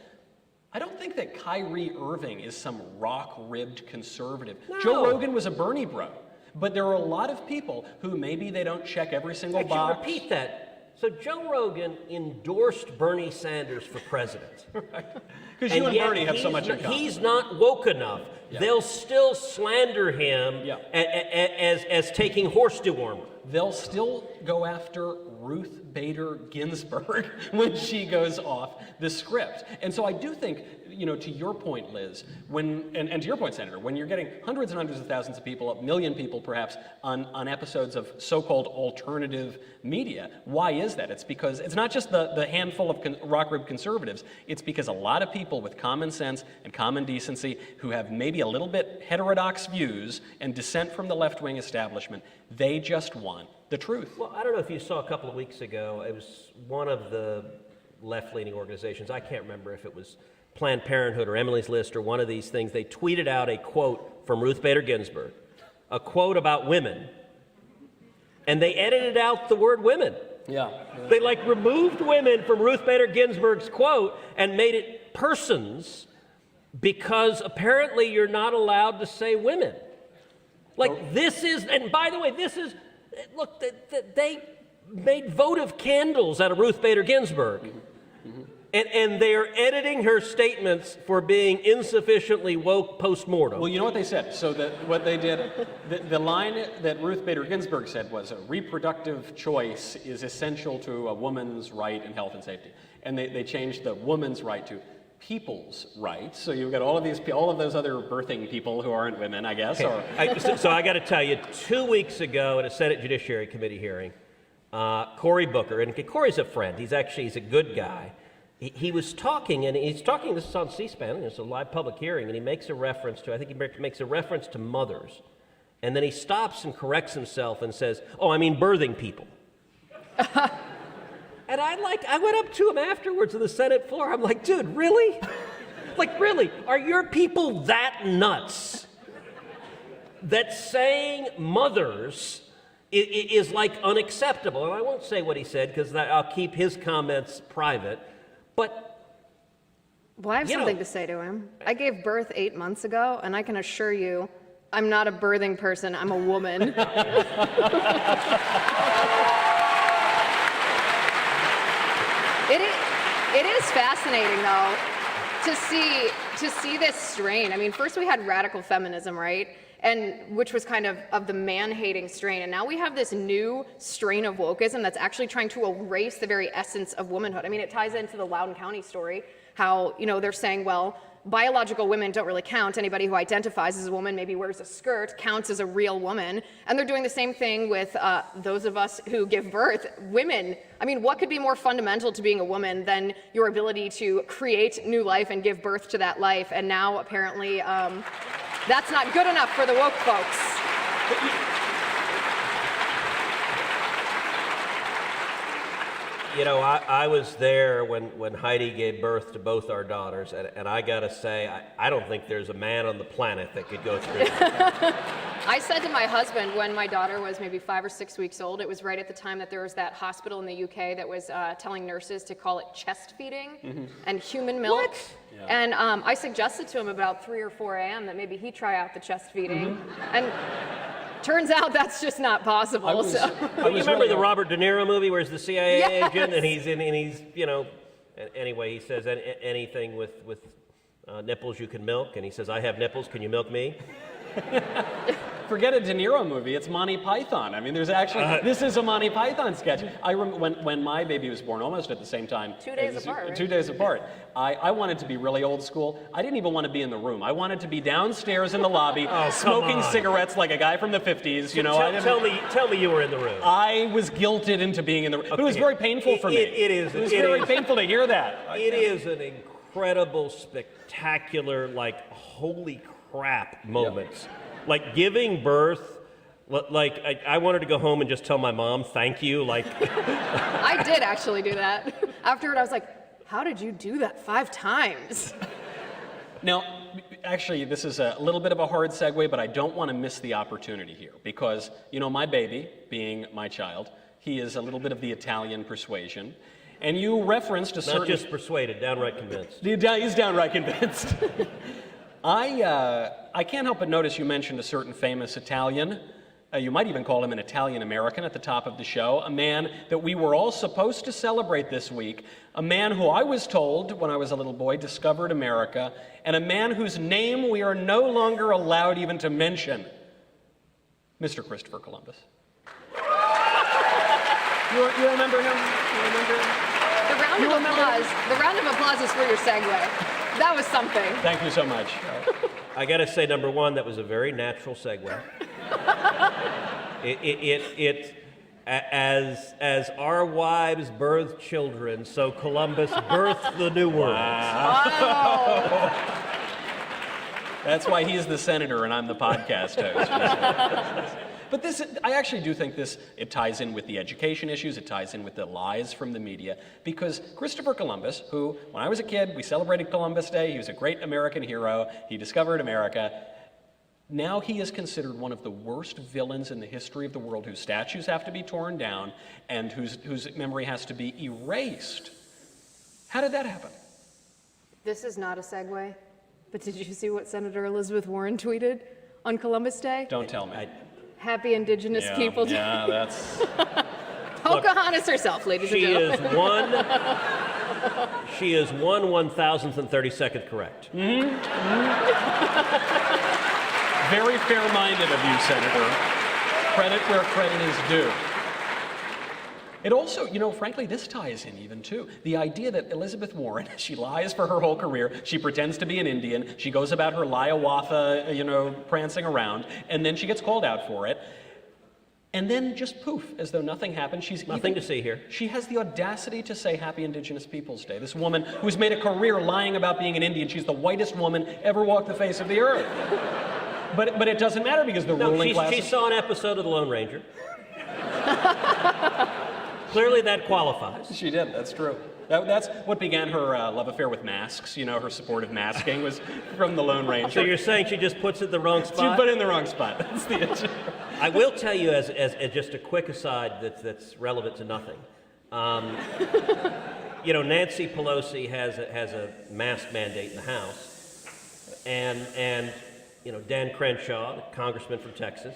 I don't think that Kyrie Irving is some rock-ribbed conservative. No. Joe Rogan was a Bernie bro. But there are a lot of people who maybe they don't check every single box. Repeat that. So Joe Rogan endorsed Bernie Sanders for president. Because you and Bernie have so much in common. He's not woke enough. Yeah. They'll still slander him as taking horse dewormer. They'll still go after Ruth Bader Ginsburg when she goes off the script. And so I do think, you know, to your point, Liz, and to your point, Senator, when you're getting hundreds and hundreds of thousands of people, 1 million people perhaps, on episodes of so-called alternative media, why is that? It's because it's not just the handful of rock-ribbed conservatives. It's because a lot of people with common sense and common decency who have maybe a little bit heterodox views and dissent from the left-wing establishment, they just want the truth. Well, I don't know if you saw a couple of weeks ago, it was one of the left-leaning organizations, I can't remember if it was Planned Parenthood or Emily's List or one of these things, they tweeted out a quote from Ruth Bader Ginsburg, a quote about women, and they edited out the word women. Yeah. They removed women from Ruth Bader Ginsburg's quote and made it persons because apparently you're not allowed to say women. This is, and by the way, look, they made votive candles out of Ruth Bader Ginsburg. Mm-hmm. And they are editing her statements for being insufficiently woke post-mortem. Well, you know what they said? So what they did, the line that Ruth Bader Ginsburg said was, a reproductive choice is essential to a woman's right in health and safety. And they changed the woman's right to people's rights. So you've got all of those other birthing people who aren't women, I guess. Okay. So I got to tell you, 2 weeks ago at a Senate Judiciary Committee hearing, Cory Booker, and Cory's a friend. He's a good guy. He was talking, this is on C-SPAN, it's a live public hearing, and he makes a reference to mothers. And then he stops and corrects himself and says, oh, I mean birthing people. And I went up to him afterwards on the Senate floor. I'm like, dude, really? Really? Are your people that nuts that saying mothers is like unacceptable. And I won't say what he said because I'll keep his comments private. But well, I have something to say to him. I gave birth 8 months ago, and I can assure you, I'm not a birthing person. I'm a woman. It is fascinating, though, to see this strain. I mean, first we had radical feminism, right? And which was kind of the man-hating strain. And now we have this new strain of wokeism that's actually trying to erase the very essence of womanhood. I mean, it ties into the Loudoun County story, how, they're saying, well, biological women don't really count. Anybody who identifies as a woman, maybe wears a skirt, counts as a real woman. And they're doing the same thing with those of us who give birth, women. I mean, what could be more fundamental to being a woman than your ability to create new life and give birth to that life? And now, apparently, that's not good enough for the woke folks. I was there when Heidi gave birth to both our daughters, and I gotta say, I don't think there's a man on the planet that could go through that. I said to my husband when my daughter was maybe 5 or 6 weeks old, it was right at the time that there was that hospital in the UK that was telling nurses to call it chest feeding and human milk. Yeah. And I suggested to him about 3 or 4 a.m. that maybe he try out the chest feeding. And turns out that's just not possible. You remember the Robert De Niro movie where he's the CIA agent and he's anyway, he says anything with nipples you can milk, and he says, I have nipples, can you milk me? Forget a De Niro movie, it's Monty Python. I mean, there's actually, this is a Monty Python sketch. I remember when my baby was born, almost at the same time. 2 days apart, right? 2 days apart. I wanted to be really old school. I didn't even want to be in the room. I wanted to be downstairs in the lobby, smoking cigarettes like a guy from the 50s. Tell me you were in the room. I was guilted into being in the room. But it was very painful for me. It was very painful to hear that. It is an incredible, spectacular, like, holy crap moments. Yeah. Like giving birth, like I wanted to go home and just tell my mom, thank you, like. I did actually do that. Afterward, I was like, how did you do that 5 times? Now, actually, this is a little bit of a hard segue, but I don't want to miss the opportunity here because, my baby, being my child, he is a little bit of the Italian persuasion. And you referenced a certain... Not just persuaded, downright convinced. He's downright convinced. I can't help but notice you mentioned a certain famous Italian. You might even call him an Italian-American at the top of the show, a man that we were all supposed to celebrate this week, a man who I was told when I was a little boy discovered America, and a man whose name we are no longer allowed even to mention, Mr. Christopher Columbus. You remember him? You remember him? The round of applause is for your segue. That was something. Thank you so much. I got to say, number one, that was a very natural segue. As our wives birthed children, so Columbus birthed the new world. Wow. That's why he's the senator and I'm the podcast host. But I actually do think it ties in with the education issues, it ties in with the lies from the media, because Christopher Columbus, who, when I was a kid, we celebrated Columbus Day, he was a great American hero, he discovered America. Now he is considered one of the worst villains in the history of the world, whose statues have to be torn down and whose memory has to be erased. How did that happen? This is not a segue, but did you see what Senator Elizabeth Warren tweeted on Columbus Day? Don't tell me. Happy Indigenous People Day. Yeah, that's... Pocahontas herself, ladies and gentlemen. She is 1/1032nd correct. Mm-hmm. Very fair-minded of you, Senator. Credit where credit is due. It also, frankly, this ties in even too. The idea that Elizabeth Warren, she lies for her whole career, she pretends to be an Indian, she goes about her Liawatha, prancing around, and then she gets called out for it. And then just poof, as though nothing happened. Nothing to see here. She has the audacity to say Happy Indigenous Peoples Day. This woman who's made a career lying about being an Indian, she's the whitest woman ever walked the face of the earth. But it doesn't matter because the ruling class... She saw an episode of The Lone Ranger. Clearly that qualifies. She did, that's true. That's what began her love affair with masks. You know, her support of masking was from the Lone Ranger. So you're saying she just puts it in the wrong spot? She put it in the wrong spot. That's the issue. I will tell you, as just a quick aside that's relevant to nothing. You know, Nancy Pelosi has a mask mandate in the House, and you know, Dan Crenshaw, the congressman from Texas.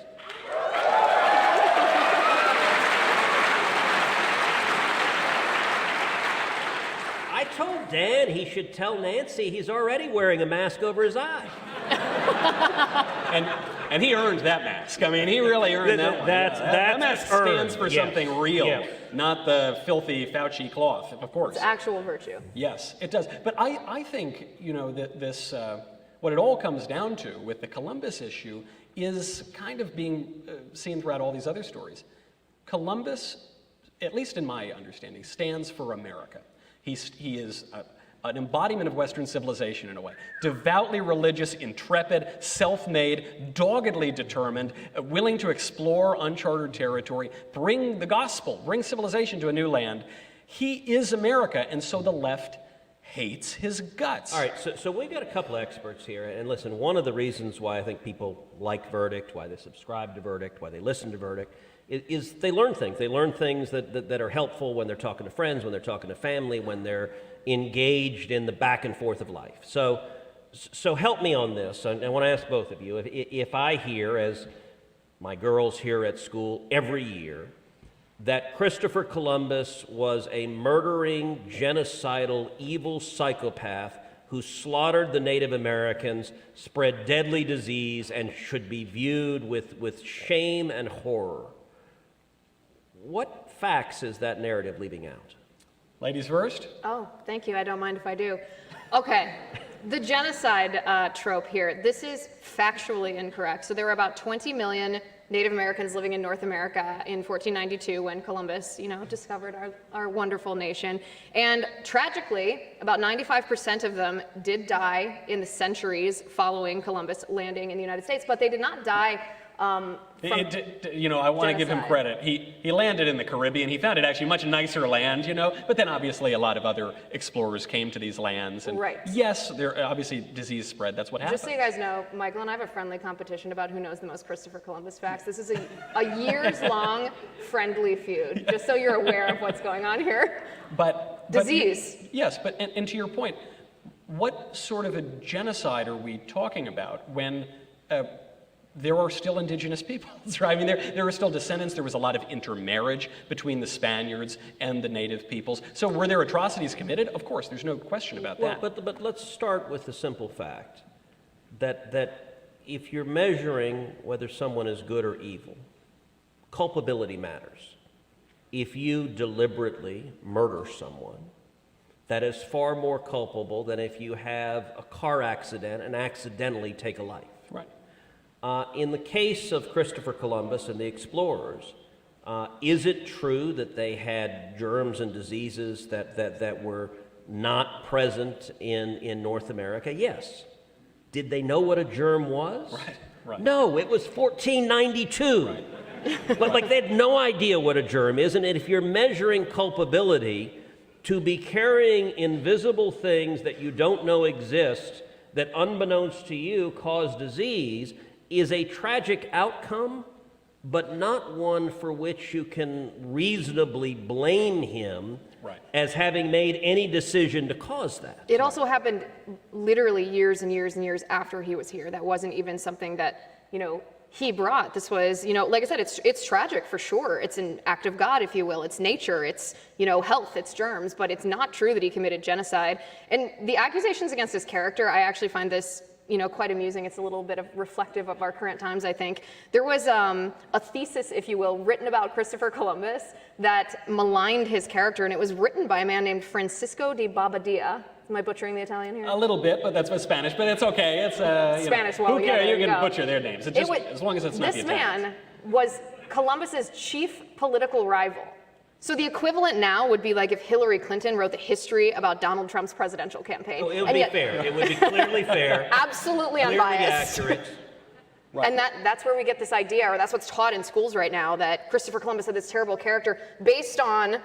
I told Dan he should tell Nancy he's already wearing a mask over his eye. And he earned that mask. I mean, he really earned that one. That mask stands for something real, not the filthy Fauci cloth, of course. It's actual virtue. Yes, it does. But I think, you know, that this, what it all comes down to with the Columbus issue is kind of being seen throughout all these other stories. Columbus, at least in my understanding, stands for America. He is an embodiment of Western civilization in a way. Devoutly religious, intrepid, self-made, doggedly determined, willing to explore uncharted territory, bring the gospel, bring civilization to a new land. He is America, and so the left hates his guts. All right, so we've got a couple of experts here, and listen, one of the reasons why I think people like Verdict, why they subscribe to Verdict, why they listen to Verdict, is they learn things. They learn things that are helpful when they're talking to friends, when they're talking to family, when they're engaged in the back and forth of life. So help me on this. I want to ask both of you, if I hear, as my girls hear at school every year, that Christopher Columbus was a murdering, genocidal, evil psychopath who slaughtered the Native Americans, spread deadly disease, and should be viewed with shame and horror, what facts is that narrative leaving out? Ladies first. Oh, thank you. I don't mind if I do. Okay. The genocide trope here, this is factually incorrect. So there were about 20 million Native Americans living in North America in 1492 when Columbus, you know, discovered our wonderful nation. And tragically, about 95% of them did die in the centuries following Columbus landing in the United States, but they did not die you know, I want to give him credit. He landed in the Caribbean. He found it actually much nicer land, you know, but then obviously a lot of other explorers came to these lands. And right. Yes, there obviously disease spread. That's what happened. Just so you guys know, Michael and I have a friendly competition about who knows the most Christopher Columbus facts. This is a years-long friendly feud, just so you're aware of what's going on here. But disease. Yes, but and to your point, what sort of a genocide are we talking about when there are still indigenous peoples, right? I mean, there were still descendants. There was a lot of intermarriage between the Spaniards and the native peoples. So were there atrocities committed? Of course, there's no question about that. But let's start with the simple fact that if you're measuring whether someone is good or evil, culpability matters. If you deliberately murder someone, that is far more culpable than if you have a car accident and accidentally take a life. Right. In the case of Christopher Columbus and the explorers, is it true that they had germs and diseases that were not present in North America? Yes. Did they know what a germ was? Right. No, it was 1492. Right. Like they had no idea what a germ is, and if you're measuring culpability to be carrying invisible things that you don't know exist, that unbeknownst to you cause disease, is a tragic outcome, but not one for which you can reasonably blame him as having made any decision to cause that. It also happened literally years and years and years after he was here. That wasn't even something that, you know, he brought. This was, you know, like I said, it's tragic for sure. It's an act of God, if you will. It's nature, it's, you know, health, it's germs, but it's not true that he committed genocide. And the accusations against his character, I actually find this, you know, quite amusing. It's a little bit of reflective of our current times, I think. There was a thesis, if you will, written about Christopher Columbus that maligned his character, and it was written by a man named Francisco de Bobadilla. Am I butchering the Italian here? A little bit, but that's with Spanish, but it's okay. It's Spanish. You know, well, who yeah, cares? You can go. butcher their names. As long as it's not the Italians. This man was Columbus's chief political rival. So the equivalent now would be like if Hillary Clinton wrote the history about Donald Trump's presidential campaign. Oh, it would be fair. It would be clearly fair. Absolutely clearly unbiased. Accurate. Right. And that's where we get this idea, or that's what's taught in schools right now, that Christopher Columbus had this terrible character based on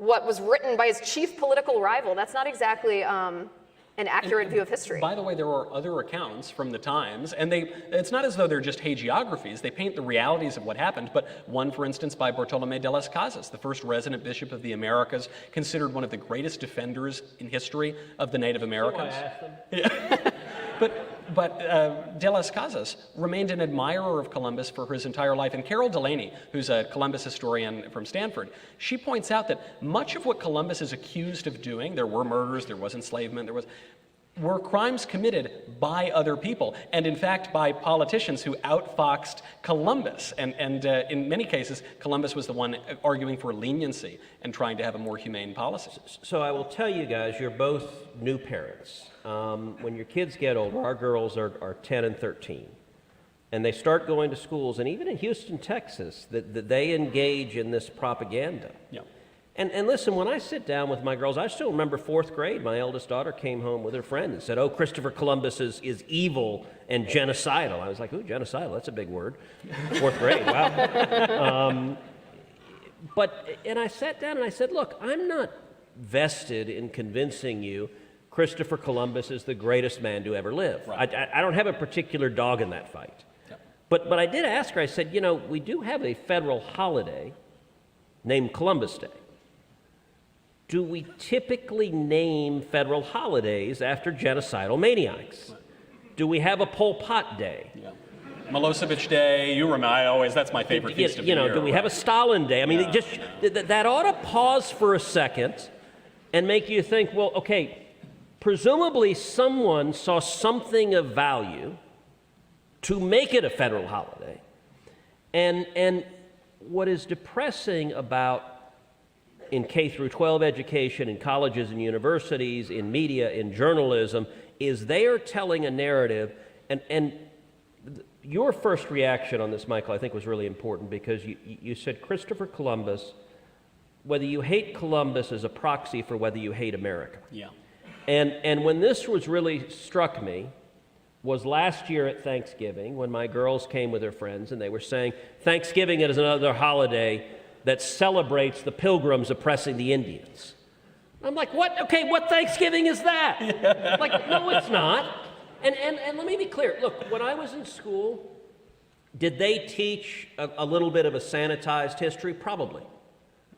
what was written by his chief political rival. That's not exactly an accurate view of history. By the way, there are other accounts from the times, and it's not as though they're just hagiographies. They paint the realities of what happened, but one, for instance, by Bartolome de las Casas, the first resident bishop of the Americas, considered one of the greatest defenders in history of the Native Americans. But de las Casas remained an admirer of Columbus for his entire life. And Carol Delaney, who's a Columbus historian from Stanford, she points out that much of what Columbus is accused of doing, there were murders, there was enslavement, were crimes committed by other people, and in fact by politicians who outfoxed Columbus. And in many cases, Columbus was the one arguing for leniency and trying to have a more humane policy. So I will tell you guys, you're both new parents. When your kids get older, our girls are 10 and 13, and they start going to schools, and even in Houston, Texas, that they engage in this propaganda. Yeah. And listen, when I sit down with my girls, I still remember 4th grade, my eldest daughter came home with her friend and said, oh, Christopher Columbus is evil and genocidal. I was like, ooh, genocidal, that's a big word. 4th grade, wow. And I sat down and I said, look, I'm not vested in convincing you Christopher Columbus is the greatest man to ever live. Right. I don't have a particular dog in that fight. Yeah. But I did ask her, I said, we do have a federal holiday named Columbus Day. Do we typically name federal holidays after genocidal maniacs? Right. Do we have a Pol Pot Day? Yeah. Milosevic Day, that's my favorite feast of the year. Do we have a Stalin Day? I mean, that ought to pause for a second and make you think, well, okay, presumably someone saw something of value to make it a federal holiday. And what is depressing about in K through 12 education, in colleges and universities, in media, in journalism, is they are telling a narrative, and your first reaction on this, Michael, I think was really important, because you said Christopher Columbus, whether you hate Columbus is a proxy for whether you hate America. Yeah. And when this was really struck me was last year at Thanksgiving, when my girls came with their friends and they were saying, Thanksgiving is another holiday that celebrates the Pilgrims oppressing the Indians. I'm like, what? Okay, what Thanksgiving is that? Yeah. Like, no, it's not. And let me be clear. Look, when I was in school, did they teach a little bit of a sanitized history? Probably.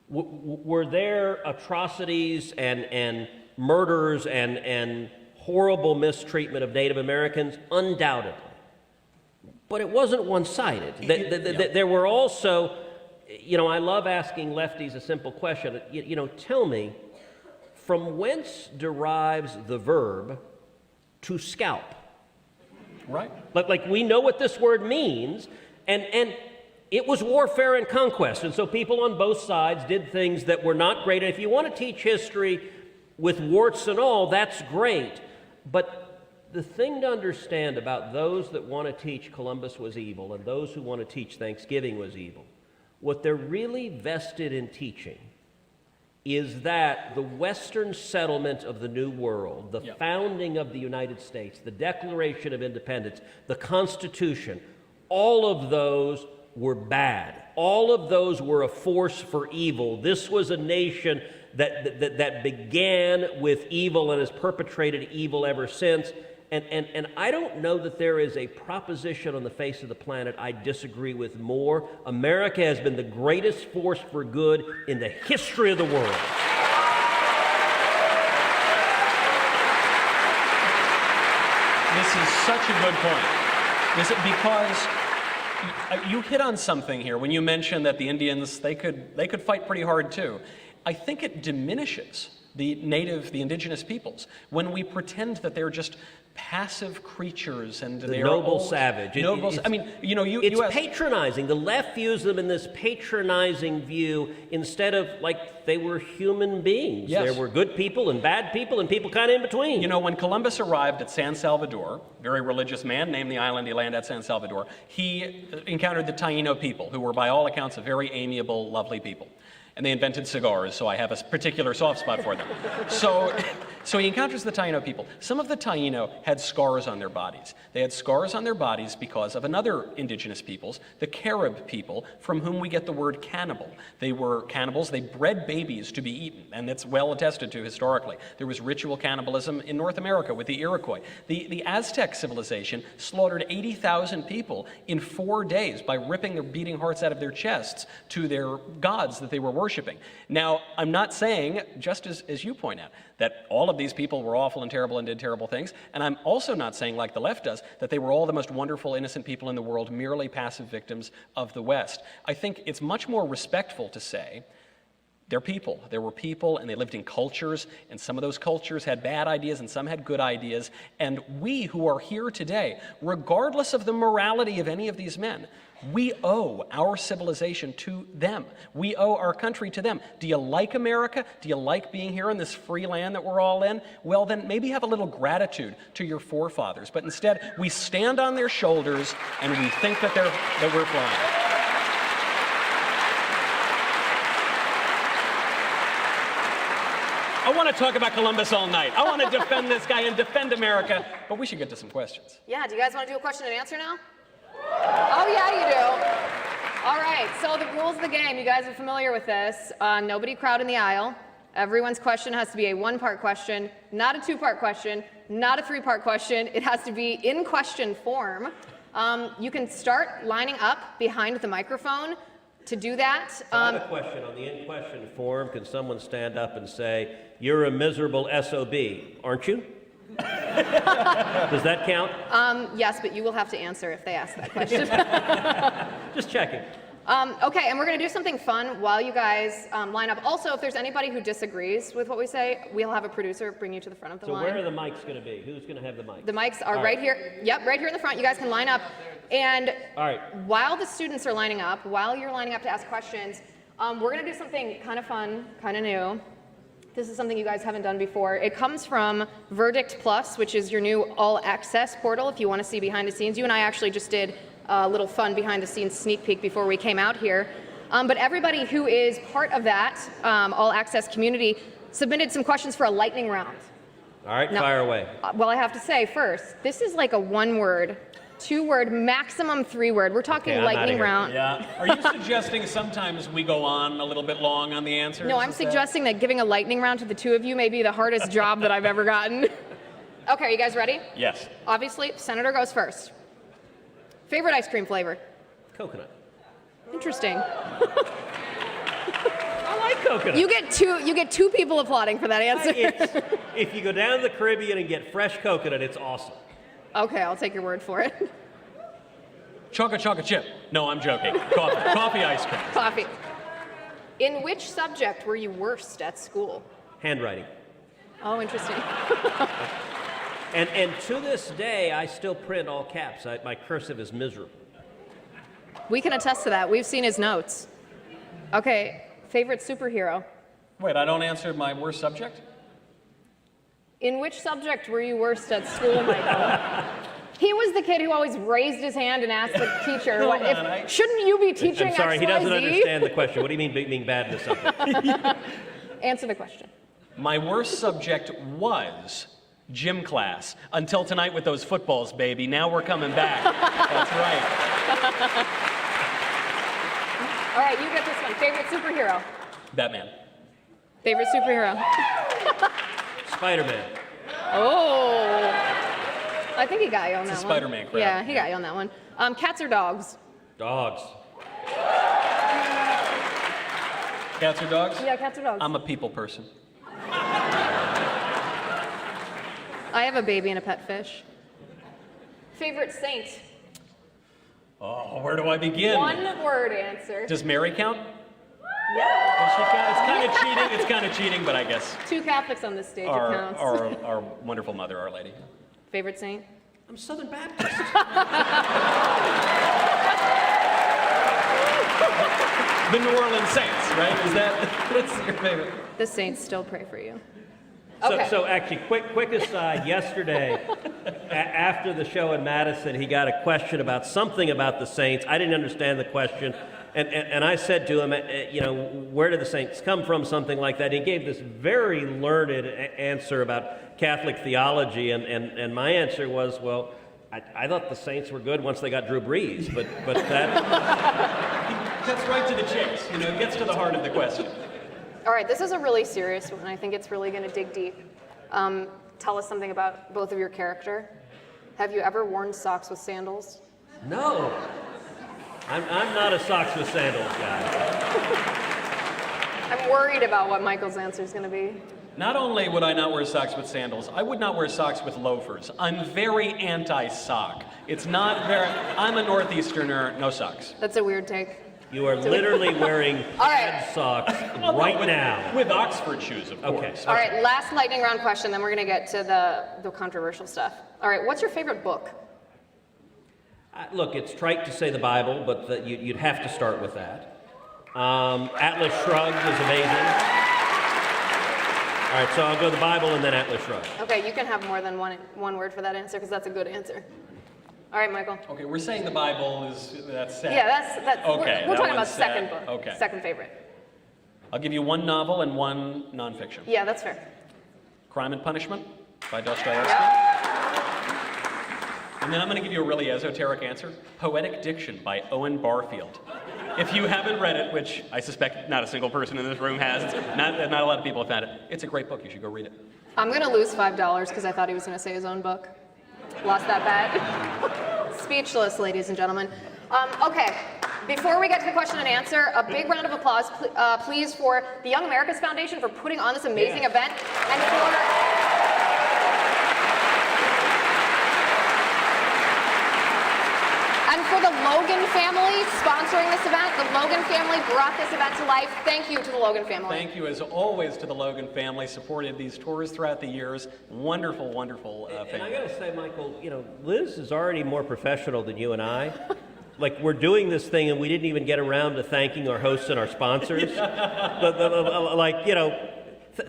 Were there atrocities and murders and horrible mistreatment of Native Americans? Undoubtedly. But it wasn't one-sided. There were also, I love asking lefties a simple question. Tell me, from whence derives the verb to scalp? Right. Like we know what this word means, and it was warfare and conquest, and so people on both sides did things that were not great. And if you want to teach history with warts and all, that's great. But the thing to understand about those that want to teach Columbus was evil and those who want to teach Thanksgiving was evil, what they're really vested in teaching is that the Western settlement of the New World, the founding of the United States, the Declaration of Independence, the Constitution, all of those were bad. All of those were a force for evil. This was a nation that began with evil and has perpetrated evil ever since. And I don't know that there is a proposition on the face of the planet I disagree with more. America has been the greatest force for good in the history of the world. This is such a good point. Because you hit on something here when you mentioned that the Indians, they could fight pretty hard too. I think it diminishes the indigenous peoples when we pretend that they're just passive creatures and they're noble savage. It's patronizing. The left views them in this patronizing view instead of like they were human beings. Yes. There were good people and bad people and people kind of in between. When Columbus arrived at San Salvador, very religious man, named the island he landed at San Salvador, he encountered the Taino people, who were by all accounts a very amiable, lovely people. And they invented cigars, so I have a particular soft spot for them. So So he encounters the Taino people. Some of the Taino had scars on their bodies. They had scars on their bodies because of another indigenous peoples, the Carib people, from whom we get the word cannibal. They were cannibals. They bred babies to be eaten, and it's well attested to historically. There was ritual cannibalism in North America with the Iroquois. The Aztec civilization slaughtered 80,000 people in 4 days by ripping their beating hearts out of their chests to their gods that they were worshiping. Now, I'm not saying, just as you point out, that all of these people were awful and terrible and did terrible things, and I'm also not saying, like the left does, that they were all the most wonderful, innocent people in the world, merely passive victims of the West. I think it's much more respectful to say they're people. There were people, and they lived in cultures, and some of those cultures had bad ideas, and some had good ideas. And we who are here today, regardless of the morality of any of these men, we owe our civilization to them. We owe our country to them. Do you like America? Do you like being here in this free land that we're all in? Well, then maybe have a little gratitude to your forefathers. But instead, we stand on their shoulders, and we think that we're flying. I want to talk about Columbus all night. I want to defend this guy and defend America, but we should get to some questions. Yeah, do you guys want to do a question and answer now? Oh, yeah, you do. All right, so the rules of the game, you guys are familiar with this. Nobody crowd in the aisle. Everyone's question has to be a one-part question, not a two-part question, not a three-part question. It has to be in question form. You can start lining up behind the microphone. To do that, I have a question. On the in-question form, can someone stand up and say, "You're a miserable SOB, aren't you?" Does that count? Yes, but you will have to answer if they ask that question. Just checking. Okay, and we're going to do something fun while you guys line up. Also, if there's anybody who disagrees with what we say, we'll have a producer bring you to the front of the line. So where are the mics going to be? Who's going to have the mics? The mics are right here. Yep, right here in the front. You guys can line up. And all right, while the students are lining up, while you're lining up to ask questions, we're going to do something kind of fun, kind of new. This is something you guys haven't done before. It comes from Verdict Plus, which is your new all-access portal if you want to see behind the scenes. You and I actually just did a little fun behind-the-scenes sneak peek before we came out here. But everybody who is part of that all-access community submitted some questions for a lightning round. All right, now, fire away. Well, I have to say first, this is like a one-word, two-word, maximum three-word. We're talking lightning round. Yeah. Are you suggesting sometimes we go on a little bit long on the answers? No, I'm suggesting that giving a lightning round to the two of you may be the hardest job that I've ever gotten. Okay, are you guys ready? Yes. Obviously, Senator goes first. Favorite ice cream flavor? Coconut. Interesting. I like coconut. You get two people applauding for that answer. If you go down to the Caribbean and get fresh coconut, it's awesome. Okay, I'll take your word for it. Chocolate chip. No, I'm joking. Coffee ice cream. Coffee. In which subject were you worst at school? Handwriting. Oh, interesting. And to this day, I still print all caps. My cursive is miserable. We can attest to that. We've seen his notes. Okay, favorite superhero? Wait, I don't answer my worst subject? In which subject were you worst at school, Michael? He was the kid who always raised his hand and asked the teacher, shouldn't you be teaching I'm sorry, XYZ? he doesn't understand the question. What do you mean being bad in the subject? Answer the question. My worst subject was gym class. Until tonight with those footballs, baby. Now we're coming back. That's right. All right, you get this one. Favorite superhero? Batman. Favorite superhero? Spider-Man. Oh. I think he got you on that one. It's a Spider-Man crowd. Yeah, he got you on that one. Cats or dogs? Dogs. Cats or dogs? Yeah, cats or dogs. I'm a people person. I have a baby and a pet fish. Favorite saint? Oh, where do I begin? One word answer. Does Mary count? Yeah. Does she count? It's kind of cheating. It's kind of cheating, but I guess. Two Catholics on this stage, it counts. Our wonderful mother, Our Lady. Favorite saint? I'm Southern Baptist. The New Orleans Saints, right? That's your favorite? The saints still pray for you. Okay. So actually, quick aside, yesterday, after the show in Madison, he got a question about something about the Saints. I didn't understand the question. And I said to him, where do the saints come from, something like that. He gave this very learned answer about Catholic theology, and my answer was, well, I thought the saints were good once they got Drew Brees, but that... He cuts right to the chase, it gets to the heart of the question. All right, this is a really serious one. I think it's really going to dig deep. Tell us something about both of your character. Have you ever worn socks with sandals? No. I'm not a socks with sandals guy. I'm worried about what Michael's answer is going to be. Not only would I not wear socks with sandals, I would not wear socks with loafers. I'm very anti-sock. It's not very... I'm a Northeasterner, no socks. That's a weird take. You are literally wearing bad socks right now. With Oxford shoes, of course. All right, last lightning round question, then we're going to get to the controversial stuff. All right, what's your favorite book? Look, it's trite to say the Bible, but you'd have to start with that. Atlas Shrugged is amazing. All right, so I'll go the Bible and then Atlas Shrugged. Okay, you can have more than one word for that answer, because that's a good answer. All right, Michael. Okay, we're saying the Bible that's set. Yeah, that's okay. We're talking about one's second set. book. Okay. Second favorite. I'll give you one novel and one nonfiction. Yeah, that's fair. Crime and Punishment by Dostoevsky. Yep. And then I'm going to give you a really esoteric answer. Poetic Diction by Owen Barfield. If you haven't read it, which I suspect not a single person in this room has, not a lot of people have found it, it's a great book. You should go read it. I'm going to lose $5 because I thought he was going to say his own book. Lost that bet. Speechless, ladies and gentlemen. Okay, before we get to the question and answer, a big round of applause, please, for the Young America's Foundation for putting on this amazing event, and for the Logan family sponsoring this event. The Logan family brought this event to life. Thank you to the Logan family. Thank you, as always, to the Logan family. Supported these tours throughout the years. Wonderful, wonderful family. And I got to say, Michael, Liz is already more professional than you and I. Like, we're doing this thing, and we didn't even get around to thanking our hosts and our sponsors.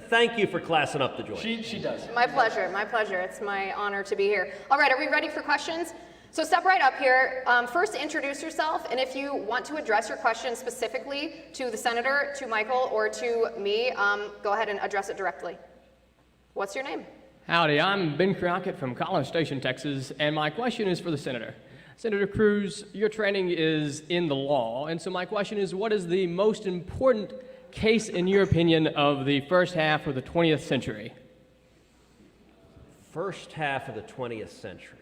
Thank you for classing up the joint. She does. My pleasure, my pleasure. It's my honor to be here. All right, are we ready for questions? So step right up here. First, introduce yourself, and if you want to address your question specifically to the senator, to Michael, or to me, go ahead and address it directly. What's your name? Howdy, I'm Ben Crockett from College Station, Texas, and my question is for the senator. Senator Cruz, your training is in the law, and so my question is, what is the most important case, in your opinion, of the first half of the 20th century? First half of the 20th century.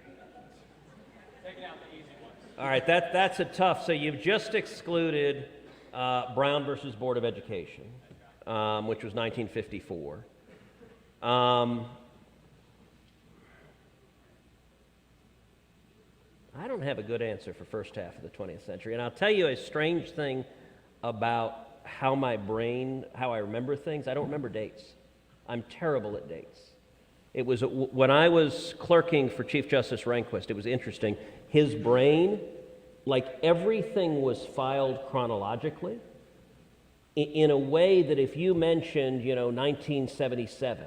All right, that's a tough. So you've just excluded Brown versus Board of Education, which was 1954. I don't have a good answer for first half of the 20th century. And I'll tell you a strange thing about how I remember things. I don't remember dates. I'm terrible at dates. It was when I was clerking for Chief Justice Rehnquist, it was interesting. His brain, like everything was filed chronologically in a way that if you mentioned, 1977,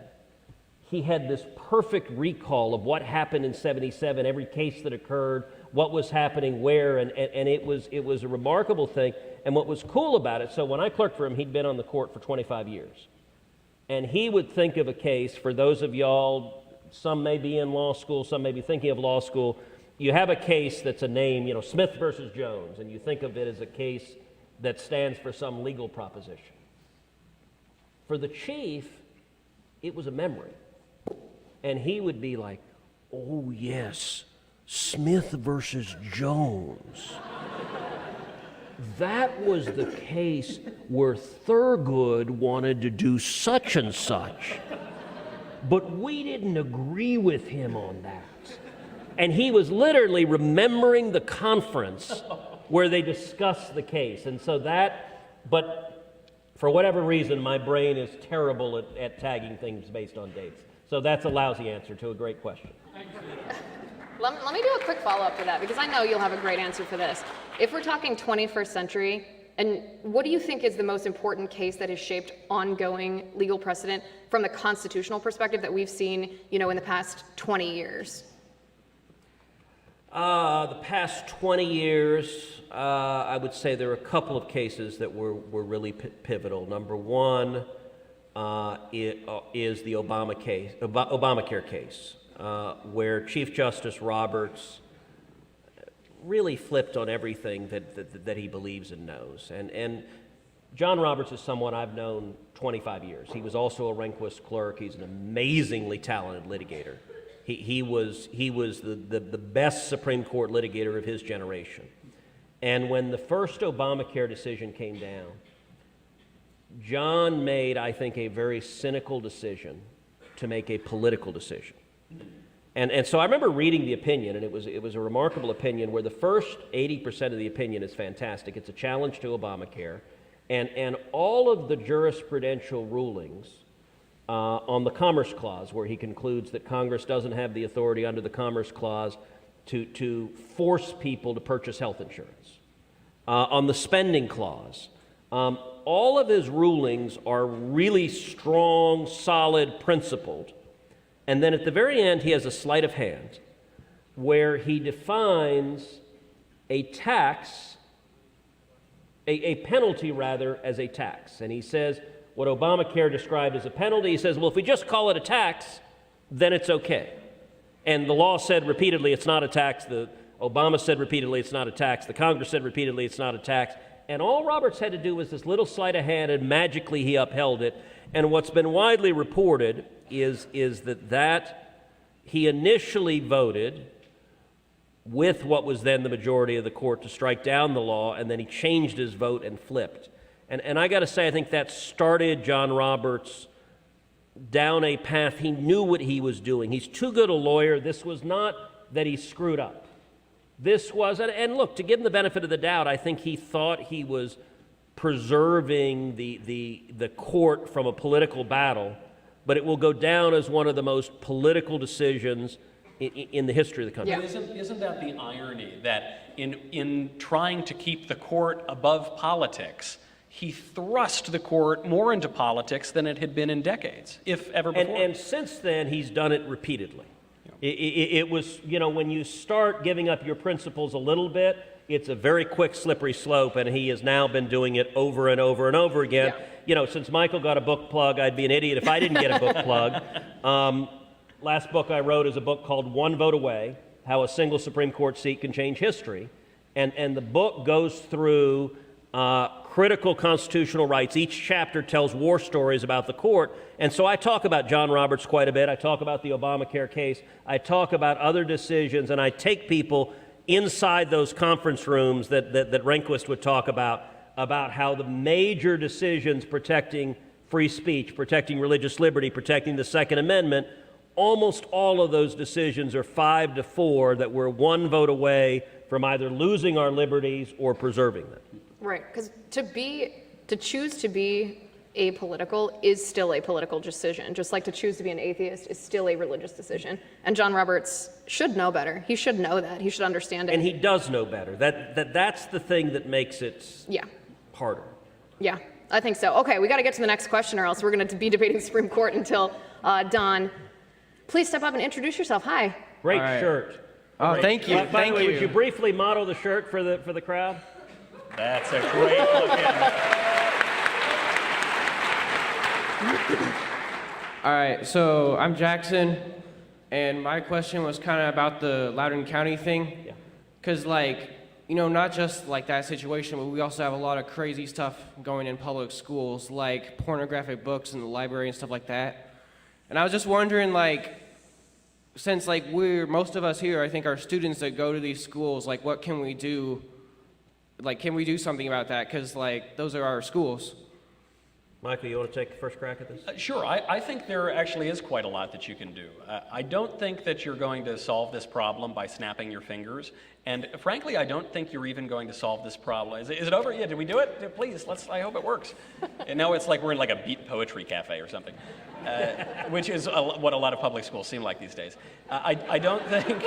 he had this perfect recall of what happened in 77, every case that occurred, what was happening where, and it was a remarkable thing. And what was cool about it, so when I clerked for him, he'd been on the court for 25 years. And he would think of a case, for those of y'all, some may be in law school, some may be thinking of law school, you have a case that's a name, Smith versus Jones, and you think of it as a case that stands for some legal proposition. For the chief, it was a memory. And he would be like, oh yes, Smith versus Jones. That was the case where Thurgood wanted to do such and such, but we didn't agree with him on that. And he was literally remembering the conference where they discussed the case. And so but for whatever reason, my brain is terrible at tagging things based on dates. So that's a lousy answer to a great question. Let me do a quick follow-up to that, because I know you'll have a great answer for this. If we're talking 21st century, and what do you think is the most important case that has shaped ongoing legal precedent from the constitutional perspective that we've seen, in the past 20 years? The past 20 years, I would say there are a couple of cases that were really pivotal. Number one is the Obamacare case, where Chief Justice Roberts really flipped on everything that he believes and knows. And John Roberts is someone I've known 25 years. He was also a Rehnquist clerk. He's an amazingly talented litigator. He was the best Supreme Court litigator of his generation. And when the first Obamacare decision came down, John made, I think, a very cynical decision to make a political decision. And so I remember reading the opinion, and it was a remarkable opinion where the first 80% of the opinion is fantastic. It's a challenge to Obamacare. And all of the jurisprudential rulings on the Commerce Clause, where he concludes that Congress doesn't have the authority under the Commerce Clause to force people to purchase health insurance. On the Spending Clause, all of his rulings are really strong, solid, principled. And then at the very end, he has a sleight of hand where he defines a tax, a penalty rather, as a tax. And he says what Obamacare described as a penalty, he says, well, if we just call it a tax, then it's okay. And the law said repeatedly it's not a tax. Obama said repeatedly it's not a tax. The Congress said repeatedly it's not a tax. And all Roberts had to do was this little sleight of hand, and magically he upheld it. And what's been widely reported is that he initially voted with what was then the majority of the court to strike down the law, and then he changed his vote and flipped. And I got to say, I think that started John Roberts down a path. He knew what he was doing. He's too good a lawyer. This was not that he screwed up. This was, and look, to give him the benefit of the doubt, I think he thought he was preserving the court from a political battle, but it will go down as one of the most political decisions in the history of the country. Yeah. Isn't that the irony, that in trying to keep the court above politics, he thrust the court more into politics than it had been in decades, if ever before? And since then, he's done it repeatedly. Yeah. It was, when you start giving up your principles a little bit, it's a very quick, slippery slope, and he has now been doing it over and over and over again. Yeah. Since Michael got a book plug, I'd be an idiot if I didn't get a book plug. Last book I wrote is a book called One Vote Away, How a Single Supreme Court Seat Can Change History. And the book goes through critical constitutional rights. Each chapter tells war stories about the court. And so I talk about John Roberts quite a bit. I talk about the Obamacare case. I talk about other decisions, and I take people inside those conference rooms that Rehnquist would talk about how the major decisions protecting free speech, protecting religious liberty, protecting the Second Amendment, almost all of those decisions are 5-4 that we're one vote away from either losing our liberties or preserving them. Right, because to choose to be apolitical is still a political decision, just like to choose to be an atheist is still a religious decision. And John Roberts should know better. He should know that. He should understand it. And he does know better. That's the thing that makes it harder. Yeah, I think so. Okay, we got to get to the next question, or else we're going to be debating the Supreme Court until dawn. Please step up and introduce yourself. Hi. Great shirt. Oh, Great. thank you. By the way, would you briefly model the shirt for the crowd? That's a great looking. All right, so I'm Jackson, and my question was kind of about the Loudoun County thing. Yeah. Because, not just like that situation, but we also have a lot of crazy stuff going in public schools, like pornographic books in the library and stuff like that. And I was just wondering, since most of us here, I think, are students that go to these schools, what can we do? Can we do something about that? Because those are our schools. Michael, you want to take the first crack at this? Sure. I think there actually is quite a lot that you can do. I don't think that you're going to solve this problem by snapping your fingers. And frankly, I don't think you're even going to solve this problem. Is it over? Yeah, did we do it? Please, I hope it works. And now it's like we're in a beat poetry cafe or something. which is what a lot of public schools seem like these days. I don't think,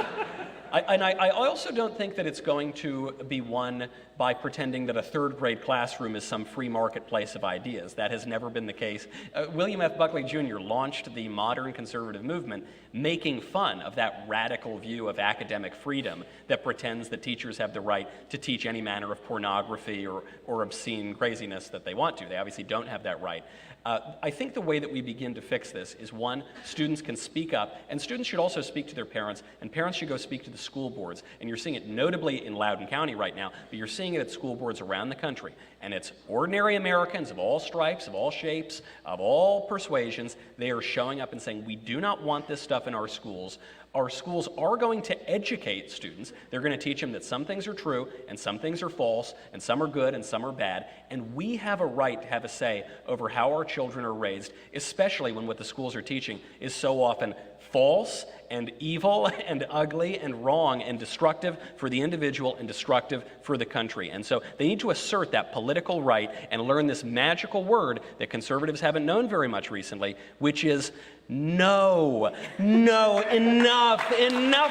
I also don't think that it's going to be won by pretending that a third grade classroom is some free marketplace of ideas. That has never been the case. William F. Buckley Jr. launched the modern conservative movement making fun of that radical view of academic freedom that pretends that teachers have the right to teach any manner of pornography or obscene craziness that they want to. They obviously don't have that right. I think the way that we begin to fix this is, one, students can speak up, and students should also speak to their parents, and parents should go speak to the school boards. And you're seeing it notably in Loudoun County right now, but you're seeing it at school boards around the country. And it's ordinary Americans of all stripes, of all shapes, of all persuasions. They are showing up and saying, we do not want this stuff in our schools. Our schools are going to educate students. They're going to teach them that some things are true and some things are false and some are good and some are bad. And we have a right to have a say over how our children are raised, especially when what the schools are teaching is so often false and evil and ugly and wrong and destructive for the individual and destructive for the country. And so they need to assert that political right and learn this magical word that conservatives haven't known very much recently, which is no. No, enough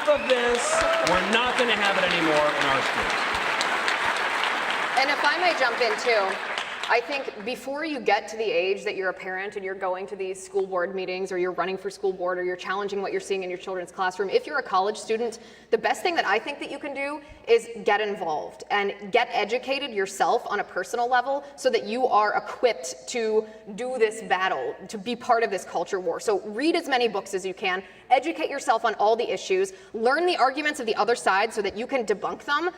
of this. We're not going to have it anymore in our schools. And if I may jump in too, I think before you get to the age that you're a parent and you're going to these school board meetings or you're running for school board or you're challenging what you're seeing in your children's classroom, if you're a college student, the best thing that I think that you can do is get involved and get educated yourself on a personal level so that you are equipped to do this battle, to be part of this culture war. So read as many books as you can, educate yourself on all the issues, learn the arguments of the other side so that you can debunk them.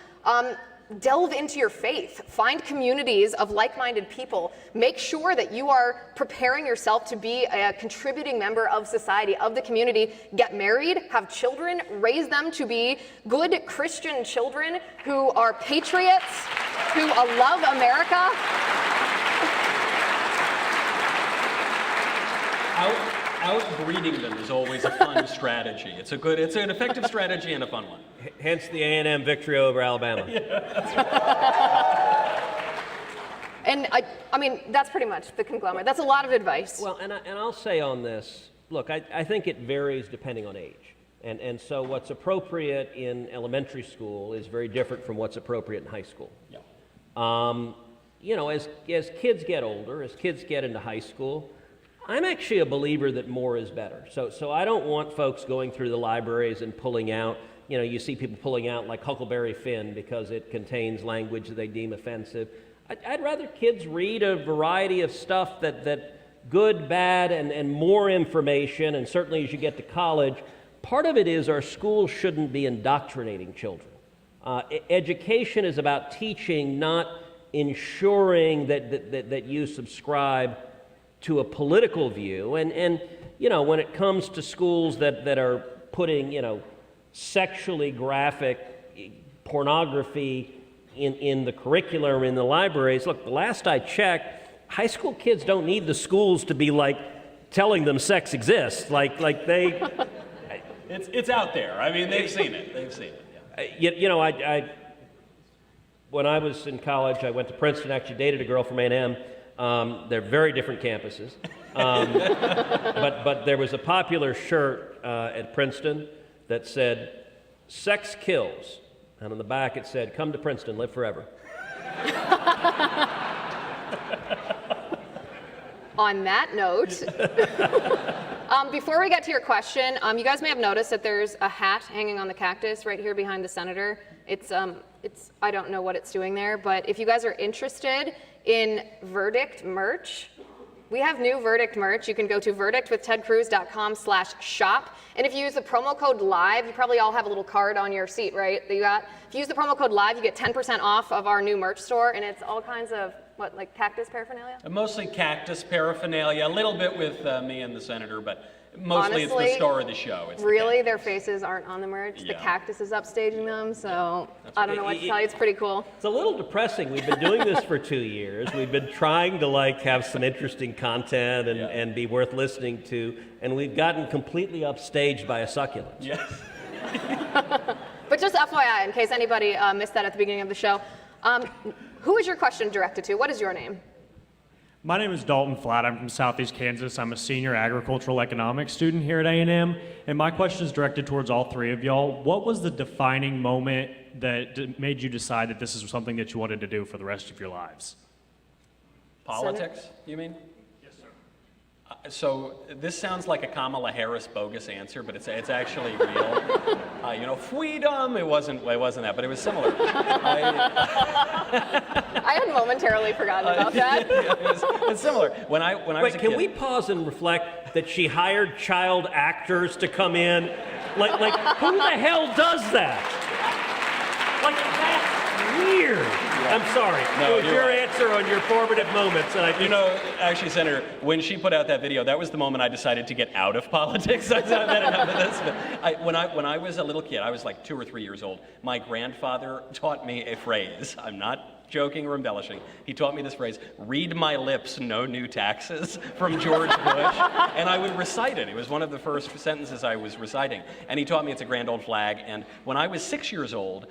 Delve into your faith, find communities of like-minded people, make sure that you are preparing yourself to be a contributing member of society, of the community, get married, have children, raise them to be good Christian children who are patriots, who love America. Outbreeding them is always a fun strategy. It's an effective strategy and a fun one. Hence the A&M victory over Alabama. And I mean, that's pretty much the conglomerate. That's a lot of advice. Well, and I'll say on this, look, I think it varies depending on age. And so what's appropriate in elementary school is very different from what's appropriate in high school. Yeah. You know, as kids get older, as kids get into high school, I'm actually a believer that more is better. So I don't want folks going through the libraries and pulling out, you know, you see people pulling out like Huckleberry Finn because it contains language that they deem offensive. I'd rather kids read a variety of stuff that good, bad, and more information, and certainly as you get to college. Part of it is our schools shouldn't be indoctrinating children. Education is about teaching, not ensuring that you subscribe to a political view. And you know, when it comes to schools that are putting, you know, sexually graphic pornography in the curriculum, in the libraries, look, the last I checked, high school kids don't need the schools to be like telling them sex exists. Like they... It's out there. I mean, they've seen it. Yeah. You know, I when I was in college, I went to Princeton, actually dated a girl from A&M. They're very different campuses. But there was a popular shirt at Princeton that said, "Sex kills." And on the back it said, "Come to Princeton, live forever." On that note, before we get to your question, you guys may have noticed that there's a hat hanging on the cactus right here behind the senator. It's I don't know what it's doing there, but if you guys are interested in Verdict merch, we have new Verdict merch. You can go to verdictwithtedcruz.com/shop. And if you use the promo code LIVE, you probably all have a little card on your seat, right, that you got? If you use the promo code LIVE, you get 10% off of our new merch store, and it's all kinds of, what, like cactus paraphernalia? Mostly cactus paraphernalia, a little bit with me and the senator, but mostly honestly, it's the star of the show. It's really, their faces aren't on the merch. Yeah. The cactus is upstaging them, so I don't know what to tell you. It's pretty cool. It's a little depressing. We've been doing this for 2 years. We've been trying to like have some interesting content and be worth listening to, and we've gotten completely upstaged by a succulent. Yes. But just FYI, in case anybody missed that at the beginning of the show, who is your question directed to? What is your name? My name is Dalton Flatt. I'm from Southeast Kansas. I'm a senior agricultural economics student here at A&M, and my question is directed towards all three of y'all. What was the defining moment that made you decide that this is something that you wanted to do for the rest of your lives? Politics, you mean? Yes, sir. So this sounds like a Kamala Harris bogus answer, but it's actually real. Freedom. It wasn't that, but it was similar. I had momentarily forgotten about that. It's similar. When I was a kid. Can we pause and reflect that she hired child actors to come in? Like who the hell does that? Like, that's weird. Yeah. I'm sorry. No, it was your answer on your formative moments. And actually, Senator, when she put out that video, that was the moment I decided to get out of politics. I said, I enough of this. But when I was a little kid, I was like 2 or 3 years old, my grandfather taught me a phrase. I'm not joking or embellishing. He taught me this phrase, "Read my lips, no new taxes," from George Bush. And I would recite it. It was one of the first sentences I was reciting. And he taught me it's a grand old flag. And when I was 6 years old,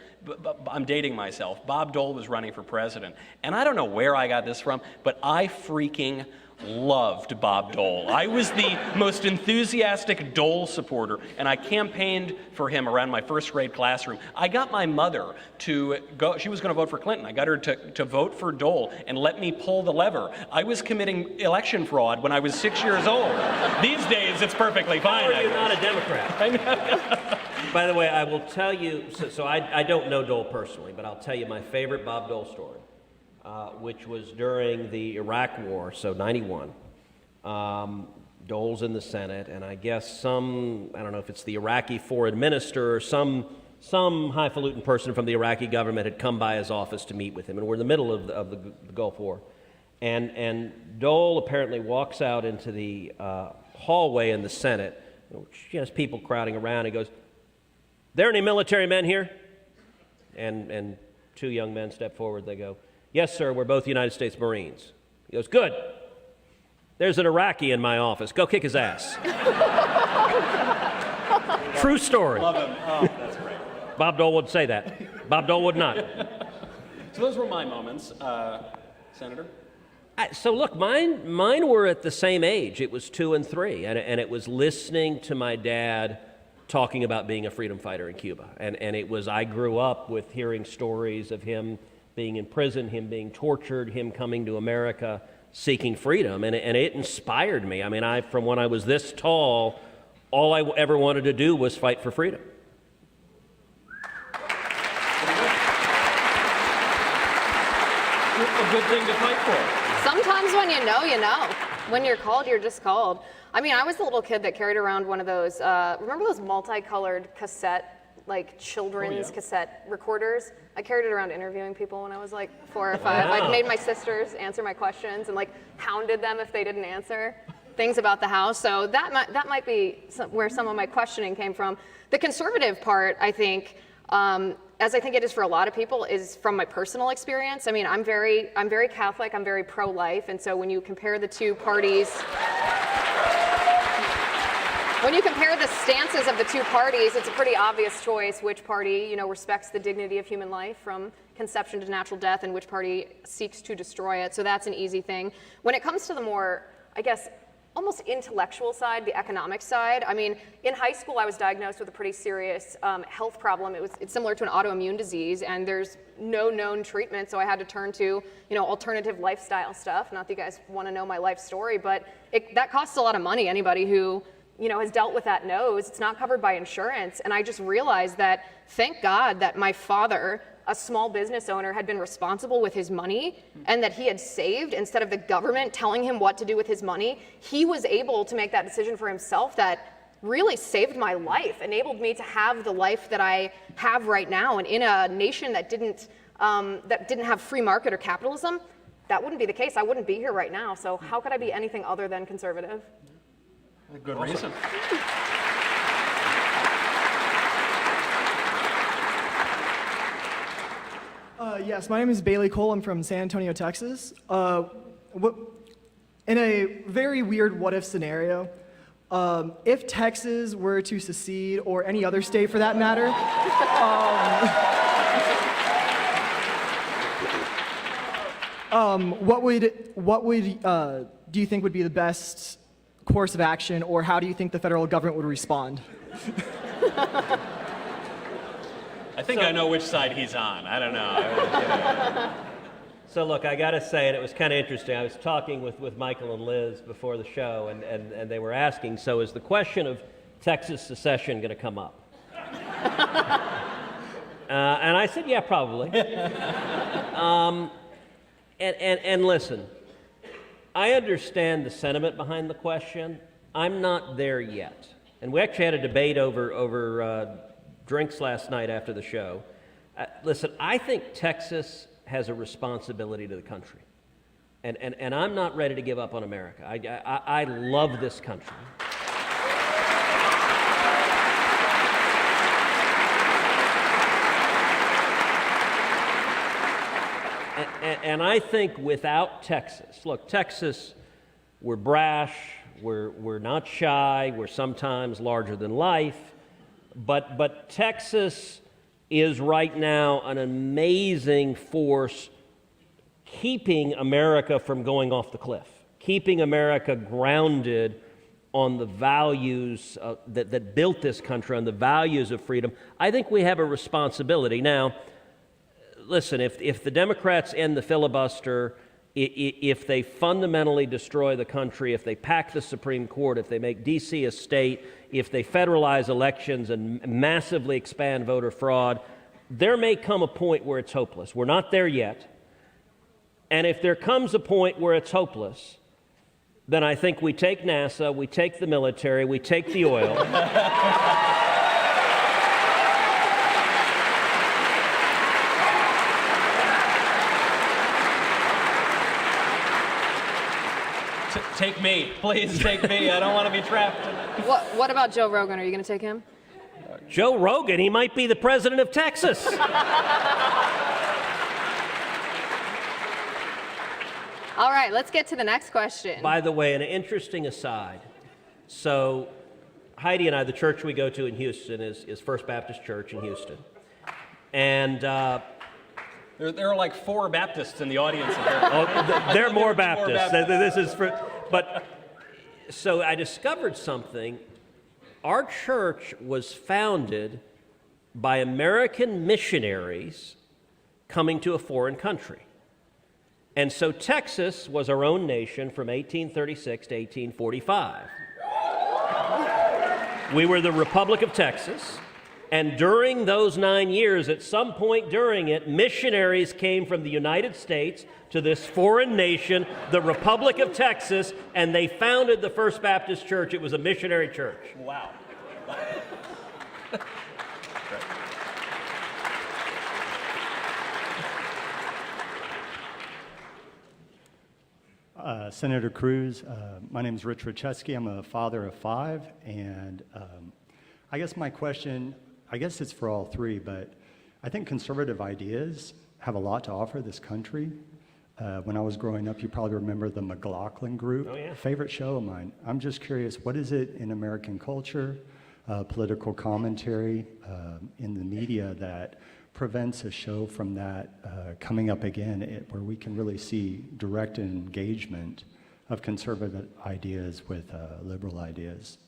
I'm dating myself, Bob Dole was running for president. And I don't know where I got this from, but I freaking loved Bob Dole. I was the most enthusiastic Dole supporter, and I campaigned for him around my first grade classroom. I got my mother to go, she was going to vote for Clinton. I got her to vote for Dole and let me pull the lever. I was committing election fraud when I was 6 years old. These days, it's perfectly fine. How are you not a Democrat? By the way, I will tell you, so I don't know Dole personally, but I'll tell you my favorite Bob Dole story. Which was during the Iraq War, so 91. Dole's in the Senate, and I guess I don't know if it's the Iraqi foreign minister or some highfalutin person from the Iraqi government had come by his office to meet with him, and we're in the middle of the Gulf War. And Dole apparently walks out into the hallway in the Senate. She has people crowding around. He goes, "There any military men here?" And 2 young men step forward. They go, "Yes, sir, we're both United States Marines." He goes, "Good. There's an Iraqi in my office. Go kick his ass." True story. Love him. Oh, that's great. Bob Dole would say that. Bob Dole would not. So those were my moments, Senator. So look, mine were at the same age. It was 2 and 3, and it was listening to my dad talking about being a freedom fighter in Cuba. And it was, I grew up with hearing stories of him being in prison, him being tortured, him coming to America seeking freedom, and it inspired me. I mean, from when I was this tall, all I ever wanted to do was fight for freedom. A good thing to fight for. Sometimes when you know, you know. When you're called, you're just called. I mean, I was the little kid that carried around one of those, remember those multicolored cassette, like children's cassette recorders? I carried it around interviewing people when I was like 4 or 5. I made my sisters answer my questions and like hounded them if they didn't answer things about the house. So that might be where some of my questioning came from. The conservative part, I think, as I think it is for a lot of people, is from my personal experience. I mean, I'm very Catholic, I'm very pro-life, and so when you compare the two parties, when you compare the stances of the two parties, it's a pretty obvious choice which party, respects the dignity of human life from conception to natural death, and which party seeks to destroy it. So that's an easy thing. When it comes to the more, I guess, almost intellectual side, the economic side, I mean, in high school I was diagnosed with a pretty serious health problem. It's similar to an autoimmune disease, and there's no known treatment, so I had to turn to, alternative lifestyle stuff. Not that you guys want to know my life story, but that costs a lot of money. Anybody who has dealt with that knows it's not covered by insurance. And I just realized that, thank God that my father, a small business owner, had been responsible with his money, and that he had saved instead of the government telling him what to do with his money. He was able to make that decision for himself that really saved my life, enabled me to have the life that I have right now. And in a nation that didn't have free market or capitalism, that wouldn't be the case. I wouldn't be here right now. So how could I be anything other than conservative? A good reason. Yes, my name is Bailey Cole. I'm from San Antonio, Texas. In a very weird what-if scenario, if Texas were to secede, or any other state for that matter, What would do you think would be the best course of action, or how do you think the federal government would respond? I think I know which side he's on. I don't know. So look, I got to say, and it was kind of interesting. I was talking with Michael and Liz before the show, and they were asking, so is the question of Texas secession going to come up? And I said, yeah, probably. And listen, I understand the sentiment behind the question. I'm not there yet. And we actually had a debate over drinks last night after the show. Listen, I think Texas has a responsibility to the country. And I'm not ready to give up on America. I love this country. And I think without Texas, look, Texas, we're brash, we're not shy, we're sometimes larger than life, but Texas is right now an amazing force keeping America from going off the cliff, keeping America grounded on the values that built this country, on the values of freedom. I think we have a responsibility. Now, listen, if the Democrats end the filibuster, if they fundamentally destroy the country, if they pack the Supreme Court, if they make D.C. a state, if they federalize elections and massively expand voter fraud, there may come a point where it's hopeless. We're not there yet. And if there comes a point where it's hopeless, then I think we take NASA, we take the military, we take the oil. Take me, please take me. I don't want to be trapped. What about Joe Rogan? Are you going to take him? Joe Rogan, he might be the president of Texas. All right, let's get to the next question. By the way, an interesting aside. So Heidi and I, the church we go to in Houston is First Baptist Church in Houston. And there are like 4 Baptists in the audience. They're more Baptists. This is but so I discovered something. Our church was founded by American missionaries coming to a foreign country. And so Texas was our own nation from 1836 to 1845. We were the Republic of Texas. And during those 9 years, at some point during it, missionaries came from the United States to this foreign nation, the Republic of Texas, and they founded the First Baptist Church. It was a missionary church. Wow. Senator Cruz, my name is Rich Richetsky. I'm a father of 5, and I guess my question, I guess it's for all 3, but I think conservative ideas have a lot to offer this country. When I was growing up, you probably remember the McLaughlin Group. Oh, yeah. Favorite show of mine. I'm just curious, what is it in American culture, political commentary, in the media that prevents a show from that coming up again, where we can really see direct engagement of conservative ideas with liberal ideas?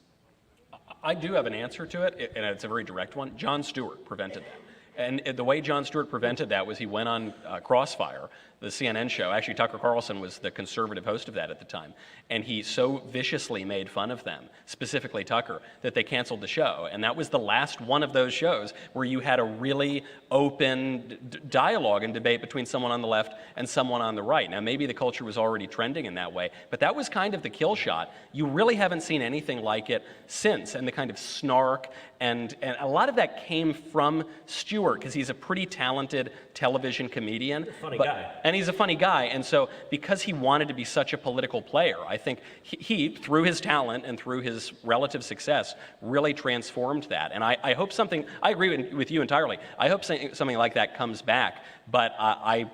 I do have an answer to it, and it's a very direct one. Jon Stewart prevented that. And the way Jon Stewart prevented that was he went on Crossfire, the CNN show. Actually, Tucker Carlson was the conservative host of that at the time. And he so viciously made fun of them, specifically Tucker, that they canceled the show. And that was the last one of those shows where you had a really open dialogue and debate between someone on the left and someone on the right. Now, maybe the culture was already trending in that way, but that was kind of the kill shot. You really haven't seen anything like it since, and the kind of snark, and a lot of that came from Stewart, because he's a pretty talented television comedian. Funny guy. And he's a funny guy, and so because he wanted to be such a political player, I think he through his talent and through his relative success, really transformed that. And I hope something, I agree with you entirely, I hope something like that comes back, but I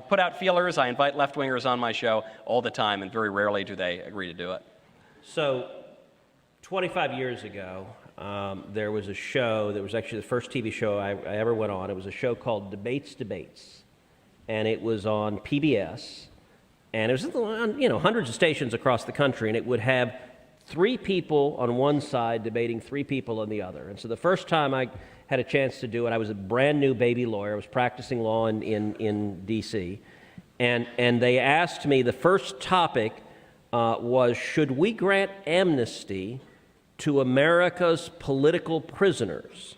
put out feelers, I invite left-wingers on my show all the time, and very rarely do they agree to do it. So 25 years ago, there was a show that was actually the first TV show I ever went on. It was a show called Debates. And it was on PBS. And it was on, hundreds of stations across the country, and it would have 3 people on one side debating 3 people on the other. And so the first time I had a chance to do it, I was a brand new baby lawyer. I was practicing law in D.C., and they asked me, the first topic was, should we grant amnesty to America's political prisoners?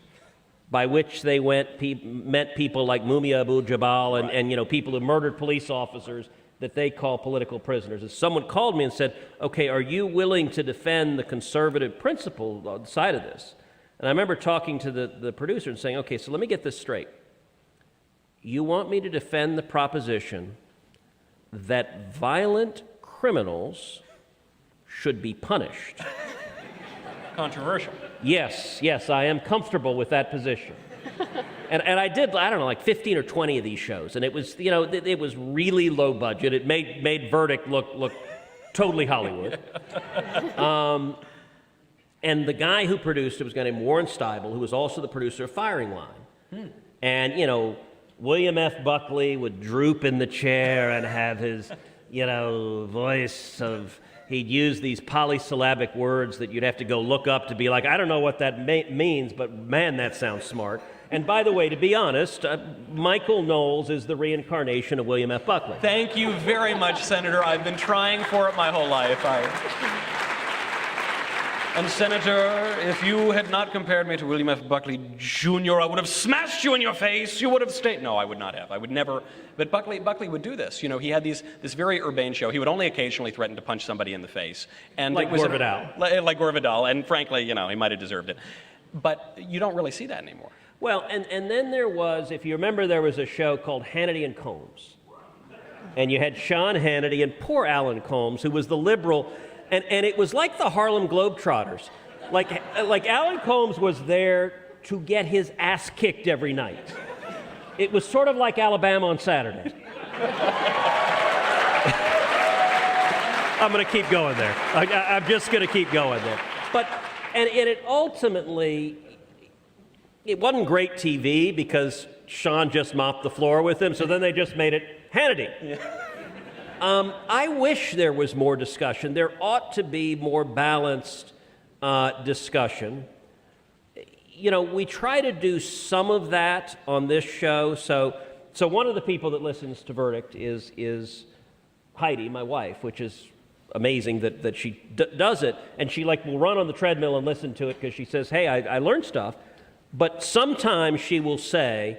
By which they meant people like Mumia Abu-Jabal and people who murdered police officers that they call political prisoners. And someone called me and said, okay, are you willing to defend the conservative principle side of this? And I remember talking to the producer and saying, okay, so let me get this straight. You want me to defend the proposition that violent criminals should be punished? Controversial. Yes, I am comfortable with that position. And I did, I don't know, like 15 or 20 of these shows, and it was, it was really low budget. It made Verdict look totally Hollywood. And the guy who produced it was a guy named Warren Steibel, who was also the producer of Firing Line. And, William F. Buckley would droop in the chair and have his, voice of... He'd use these polysyllabic words that you'd have to go look up to be like, I don't know what that means, but man, that sounds smart. And by the way, to be honest, Michael Knowles is the reincarnation of William F. Buckley. Thank you very much, Senator. I've been trying for it my whole life. And Senator, if you had not compared me to William F. Buckley Jr., I would have smashed you in your face. You would have stayed. No, I would not have. I would never. But Buckley would do this. He had this very urbane show. He would only occasionally threaten to punch somebody in the face. And like Gore Vidal. Like Gore Vidal. And frankly, he might have deserved it. But you don't really see that anymore. Well, and then there was, if you remember, there was a show called Hannity and Combs. And you had Sean Hannity and poor Alan Combs, who was the liberal. And it was like the Harlem Globetrotters. Like Alan Combs was there to get his ass kicked every night. It was sort of like Alabama on Saturday. I'm going to keep going there. I'm just going to keep going there. And it ultimately, it wasn't great TV because Sean just mopped the floor with him, so then they just made it Hannity. Yeah. I wish there was more discussion. There ought to be more balanced discussion. We try to do some of that on this show. So one of the people that listens to Verdict is Heidi, my wife, which is amazing that she does it. And she will run on the treadmill and listen to it because she says, hey, I learned stuff. But sometimes she will say,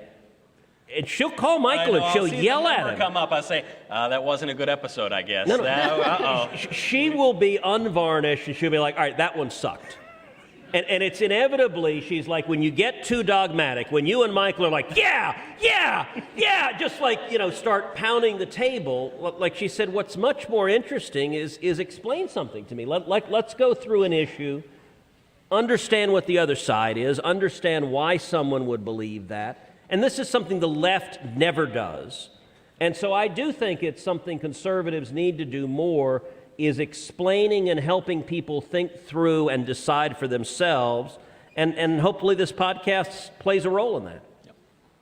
and she'll call Michael and she'll yell at him. Come up, I say, that wasn't a good episode, I guess. No. Uh-oh. She will be unvarnished and she'll be like, all right, that one sucked. And it's inevitably, she's like, when you get too dogmatic, when you and Michael are like, yeah, just start pounding the table, like she said, what's much more interesting is explain something to me. Let's go through an issue, understand what the other side is, understand why someone would believe that. And this is something the left never does. And so I do think it's something conservatives need to do more, is explaining and helping people think through and decide for themselves. And hopefully this podcast plays a role in that.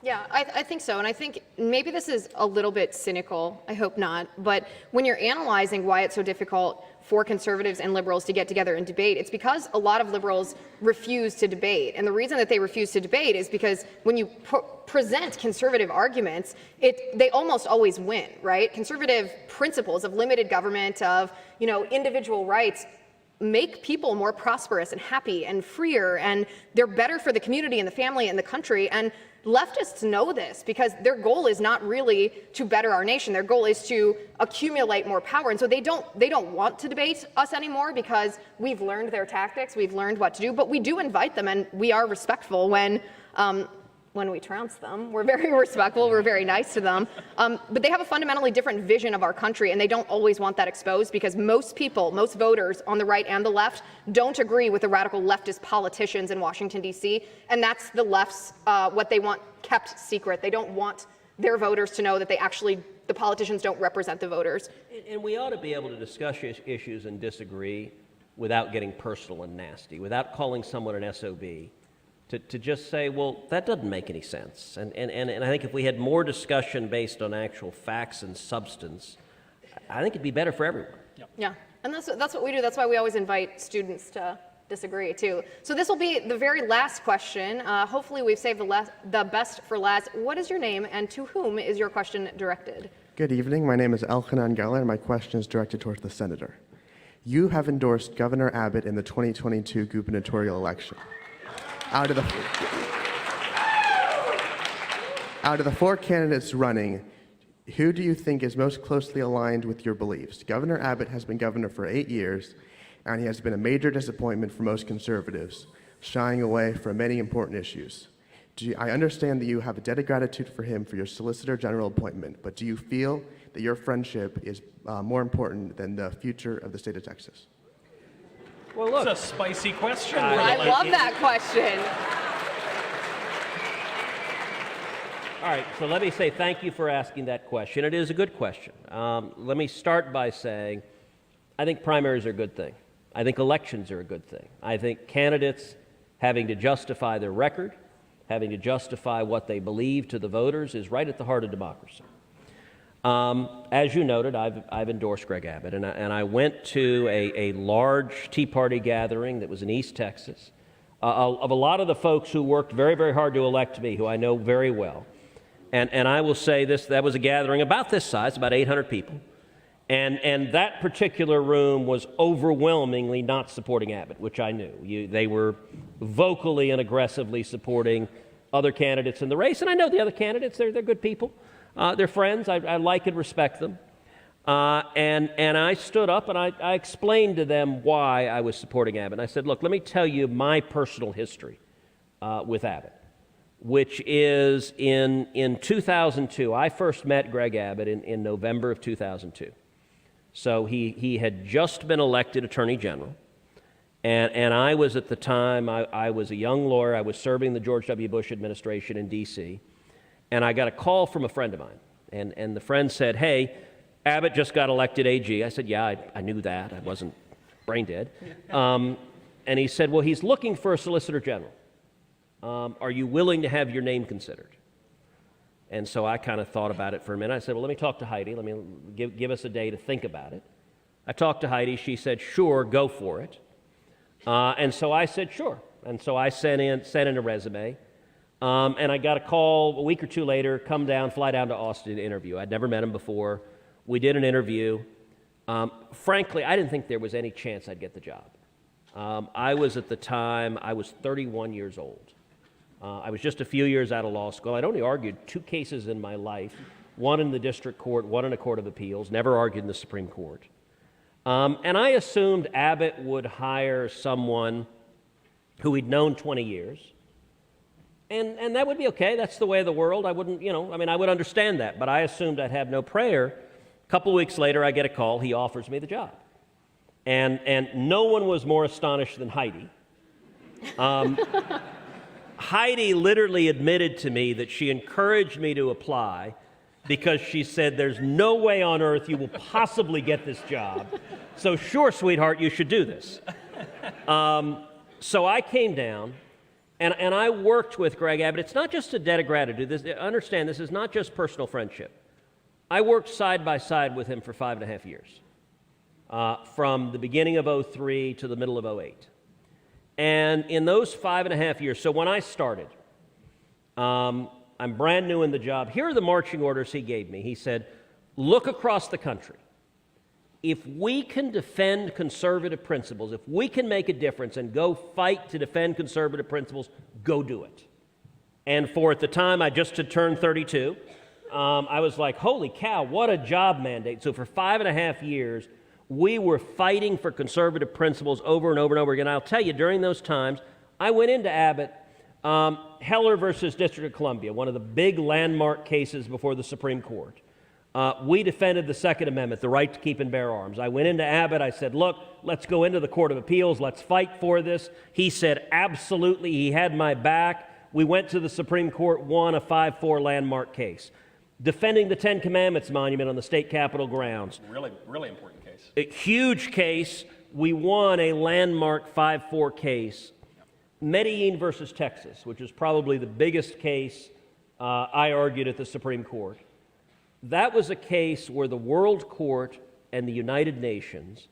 Yeah, I think so. And I think maybe this is a little bit cynical. I hope not. But when you're analyzing why it's so difficult for conservatives and liberals to get together and debate, it's because a lot of liberals refuse to debate. And the reason that they refuse to debate is because when you present conservative arguments, they almost always win, right? Conservative principles of limited government, of individual rights, make people more prosperous and happy and freer, and they're better for the community and the family and the country. And leftists know this because their goal is not really to better our nation. Their goal is to accumulate more power. And so they don't want to debate us anymore because we've learned their tactics, we've learned what to do, but we do invite them and we are respectful when we trounce them. We're very respectful, we're very nice to them. But they have a fundamentally different vision of our country, and they don't always want that exposed because most people, most voters on the right and the left don't agree with the radical leftist politicians in Washington, D.C., and that's the left's, what they want kept secret. They don't want their voters to know that the politicians don't represent the voters. And we ought to be able to discuss issues and disagree without getting personal and nasty, without calling someone an SOB. To just say, well, that doesn't make any sense. And I think if we had more discussion based on actual facts and substance, I think it'd be better for everyone. Yeah, and that's what we do. That's why we always invite students to disagree too. So this will be the very last question. Hopefully we've saved the best for last. What is your name and to whom is your question directed? Good evening. My name is Elchanan Geller, and my question is directed towards the senator. You have endorsed Governor Abbott in the 2022 gubernatorial election. Out of the four candidates running, who do you think is most closely aligned with your beliefs? Governor Abbott has been governor for 8 years, and he has been a major disappointment for most conservatives, shying away from many important issues. I understand that you have a debt of gratitude for him for your Solicitor General appointment, but do you feel that your friendship is more important than the future of the state of Texas? Well, look, it's a spicy question. I love that question. All right, so let me say thank you for asking that question. It is a good question. Let me start by saying I think primaries are a good thing. I think elections are a good thing. I think candidates having to justify their record, having to justify what they believe to the voters is right at the heart of democracy. As you noted, I've endorsed Greg Abbott, and I went to a large Tea Party gathering that was in East Texas of a lot of the folks who worked very, very hard to elect me, who I know very well. And I will say this, that was a gathering about this size, about 800 people. And that particular room was overwhelmingly not supporting Abbott, which I knew. They were vocally and aggressively supporting other candidates in the race. And I know the other candidates, they're good people. They're friends. I like and respect them. And I stood up and I explained to them why I was supporting Abbott. And I said, look, let me tell you my personal history with Abbott, which is in 2002. I first met Greg Abbott in November of 2002. So he had just been elected Attorney General. And I was at the time, I was a young lawyer. I was serving the George W. Bush administration in D.C. And I got a call from a friend of mine. And the friend said, hey, Abbott just got elected AG. I said, yeah, I knew that. I wasn't brain dead. And he said, well, he's looking for a Solicitor General. Are you willing to have your name considered? And so I kind of thought about it for a minute. I said, well, let me talk to Heidi. Let me give us a day to think about it. I talked to Heidi. She said, sure, go for it. And so I said, sure. And so I sent in a resume. And I got a call a week or two later, fly down to Austin to interview. I'd never met him before. We did an interview. Frankly, I didn't think there was any chance I'd get the job. I was 31 years old. I was just a few years out of law school. I'd only argued 2 cases in my life, one in the district court, one in a court of appeals, never argued in the Supreme Court. And I assumed Abbott would hire someone who he'd known 20 years. And that would be okay. That's the way of the world. I wouldn't, I would understand that. But I assumed I'd have no prayer. A couple of weeks later, I get a call. He offers me the job. And no one was more astonished than Heidi. Heidi literally admitted to me that she encouraged me to apply because she said, there's no way on earth you will possibly get this job. So sure, sweetheart, you should do this. So I came down, and I worked with Greg Abbott. It's not just a debt of gratitude. Understand, this is not just personal friendship. I worked side by side with him for 5.5 years, from the beginning of 2003 to the middle of 2008. And in those 5.5 years, so when I started, I'm brand new in the job. Here are the marching orders he gave me. He said, look across the country. If we can defend conservative principles, if we can make a difference and go fight to defend conservative principles, go do it. And for at the time, I just had turned 32. I was like, holy cow, what a job mandate. So for 5.5 years, we were fighting for conservative principles over and over and over again. I'll tell you, during those times, I went into Abbott, Heller versus District of Columbia, one of the big landmark cases before the Supreme Court. We defended the Second Amendment, the right to keep and bear arms. I went into Abbott. I said, look, let's go into the Court of Appeals. Let's fight for this. He said, absolutely. He had my back. We went to the Supreme Court, won a 5-4 landmark case. Defending the Ten Commandments monument on the state capitol grounds. Really, really important case. A huge case. We won a landmark 5-4 case. Medellin versus Texas, which is probably the biggest case I argued at the Supreme Court. That was a case where the World Court and the United Nations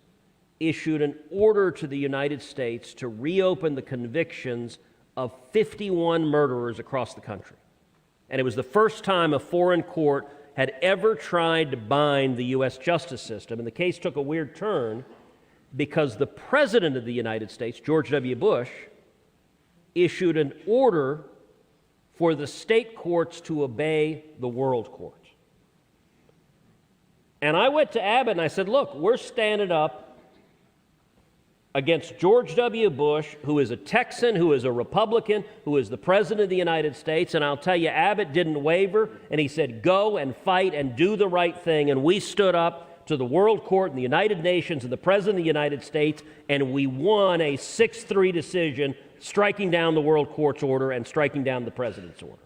issued an order to the United States to reopen the convictions of 51 murderers across the country. And it was the first time a foreign court had ever tried to bind the U.S. justice system. And the case took a weird turn because the President of the United States, George W. Bush, issued an order for the state courts to obey the World Court. And I went to Abbott and I said, look, we're standing up against George W. Bush, who is a Texan, who is a Republican, who is the President of the United States. And I'll tell you, Abbott didn't waver, and he said, go and fight and do the right thing. And we stood up to the World Court and the United Nations and the President of the United States, and we won a 6-3 decision, striking down the World Court's order and striking down the President's order.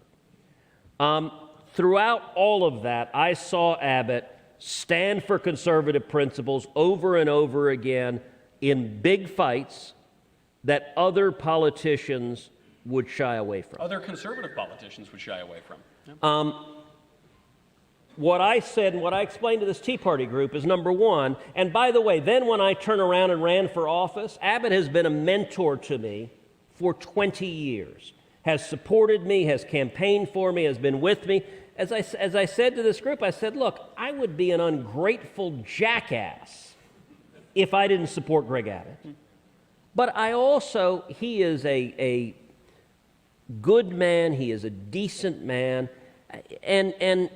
Throughout all of that, I saw Abbott stand for conservative principles over and over again in big fights that other politicians would shy away from. Other conservative politicians would shy away from. Yeah. What I said and what I explained to this Tea Party group is, number one, and by the way, then when I turned around and ran for office, Abbott has been a mentor to me for 20 years, has supported me, has campaigned for me, has been with me. As I said to this group, I said, look, I would be an ungrateful jackass if I didn't support Greg Abbott. But he is a good man, he is a decent man, and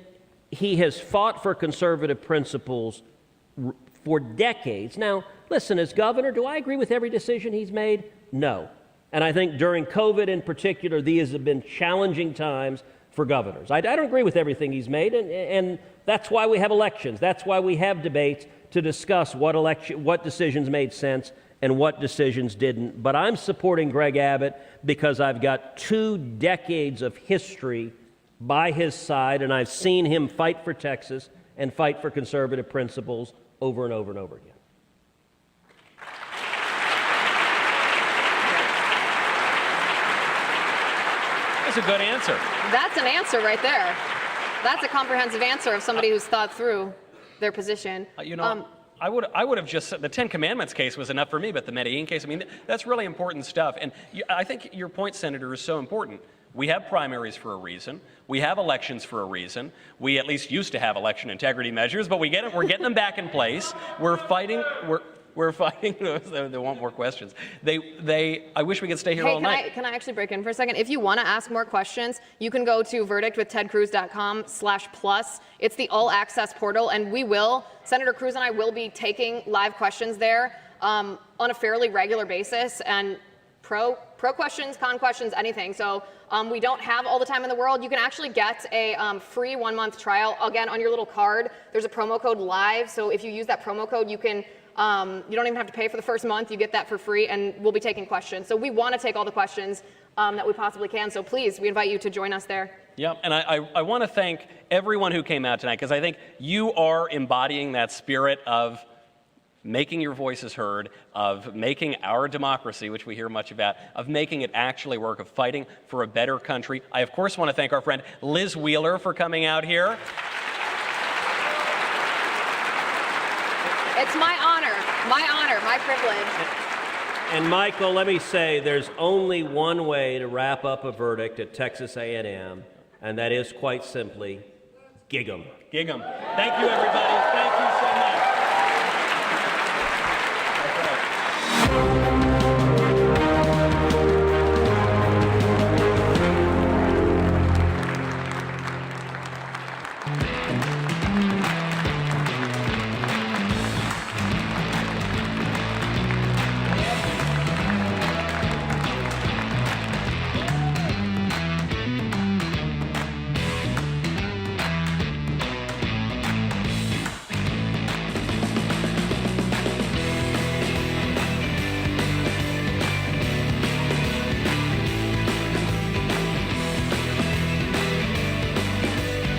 he has fought for conservative principles for decades. Now, listen, as governor, do I agree with every decision he's made? No. And I think during COVID in particular, these have been challenging times for governors. I don't agree with everything he's made, and that's why we have elections. That's why we have debates to discuss what decisions made sense and what decisions didn't. But I'm supporting Greg Abbott because I've got 2 decades of history by his side, and I've seen him fight for Texas and fight for conservative principles over and over and over again. That's a good answer. That's an answer right there. That's a comprehensive answer of somebody who's thought through their position. I would have just said the Ten Commandments case was enough for me, but the Medellin case, I mean, that's really important stuff. And I think your point, Senator, is so important. We have primaries for a reason. We have elections for a reason. We at least used to have election integrity measures, but we're getting them back in place. We're fighting. They want more questions. I wish we could stay here all night. Can I actually break in for a second? If you want to ask more questions, you can go to verdictwithtedcruz.com/plus. It's the all access portal, and Senator Cruz and I will be taking live questions there on a fairly regular basis, and pro questions, con questions, anything. So we don't have all the time in the world. You can actually get a free 1-month trial. Again, on your little card, there's a promo code LIVE. So if you use that promo code, you can you don't even have to pay for the first month. You get that for free, and we'll be taking questions. So we want to take all the questions that we possibly can. So please, we invite you to join us there. Yeah, and I want to thank everyone who came out tonight, because I think you are embodying that spirit of making your voices heard, of making our democracy, which we hear much about, of making it actually work, of fighting for a better country. I, of course, want to thank our friend Liz Wheeler for coming out here. It's my honor, my privilege. And Michael, let me say, there's only one way to wrap up a verdict at Texas A&M, and that is quite simply, gig 'em. Gig 'em. Thank you, everybody. Thank you so much.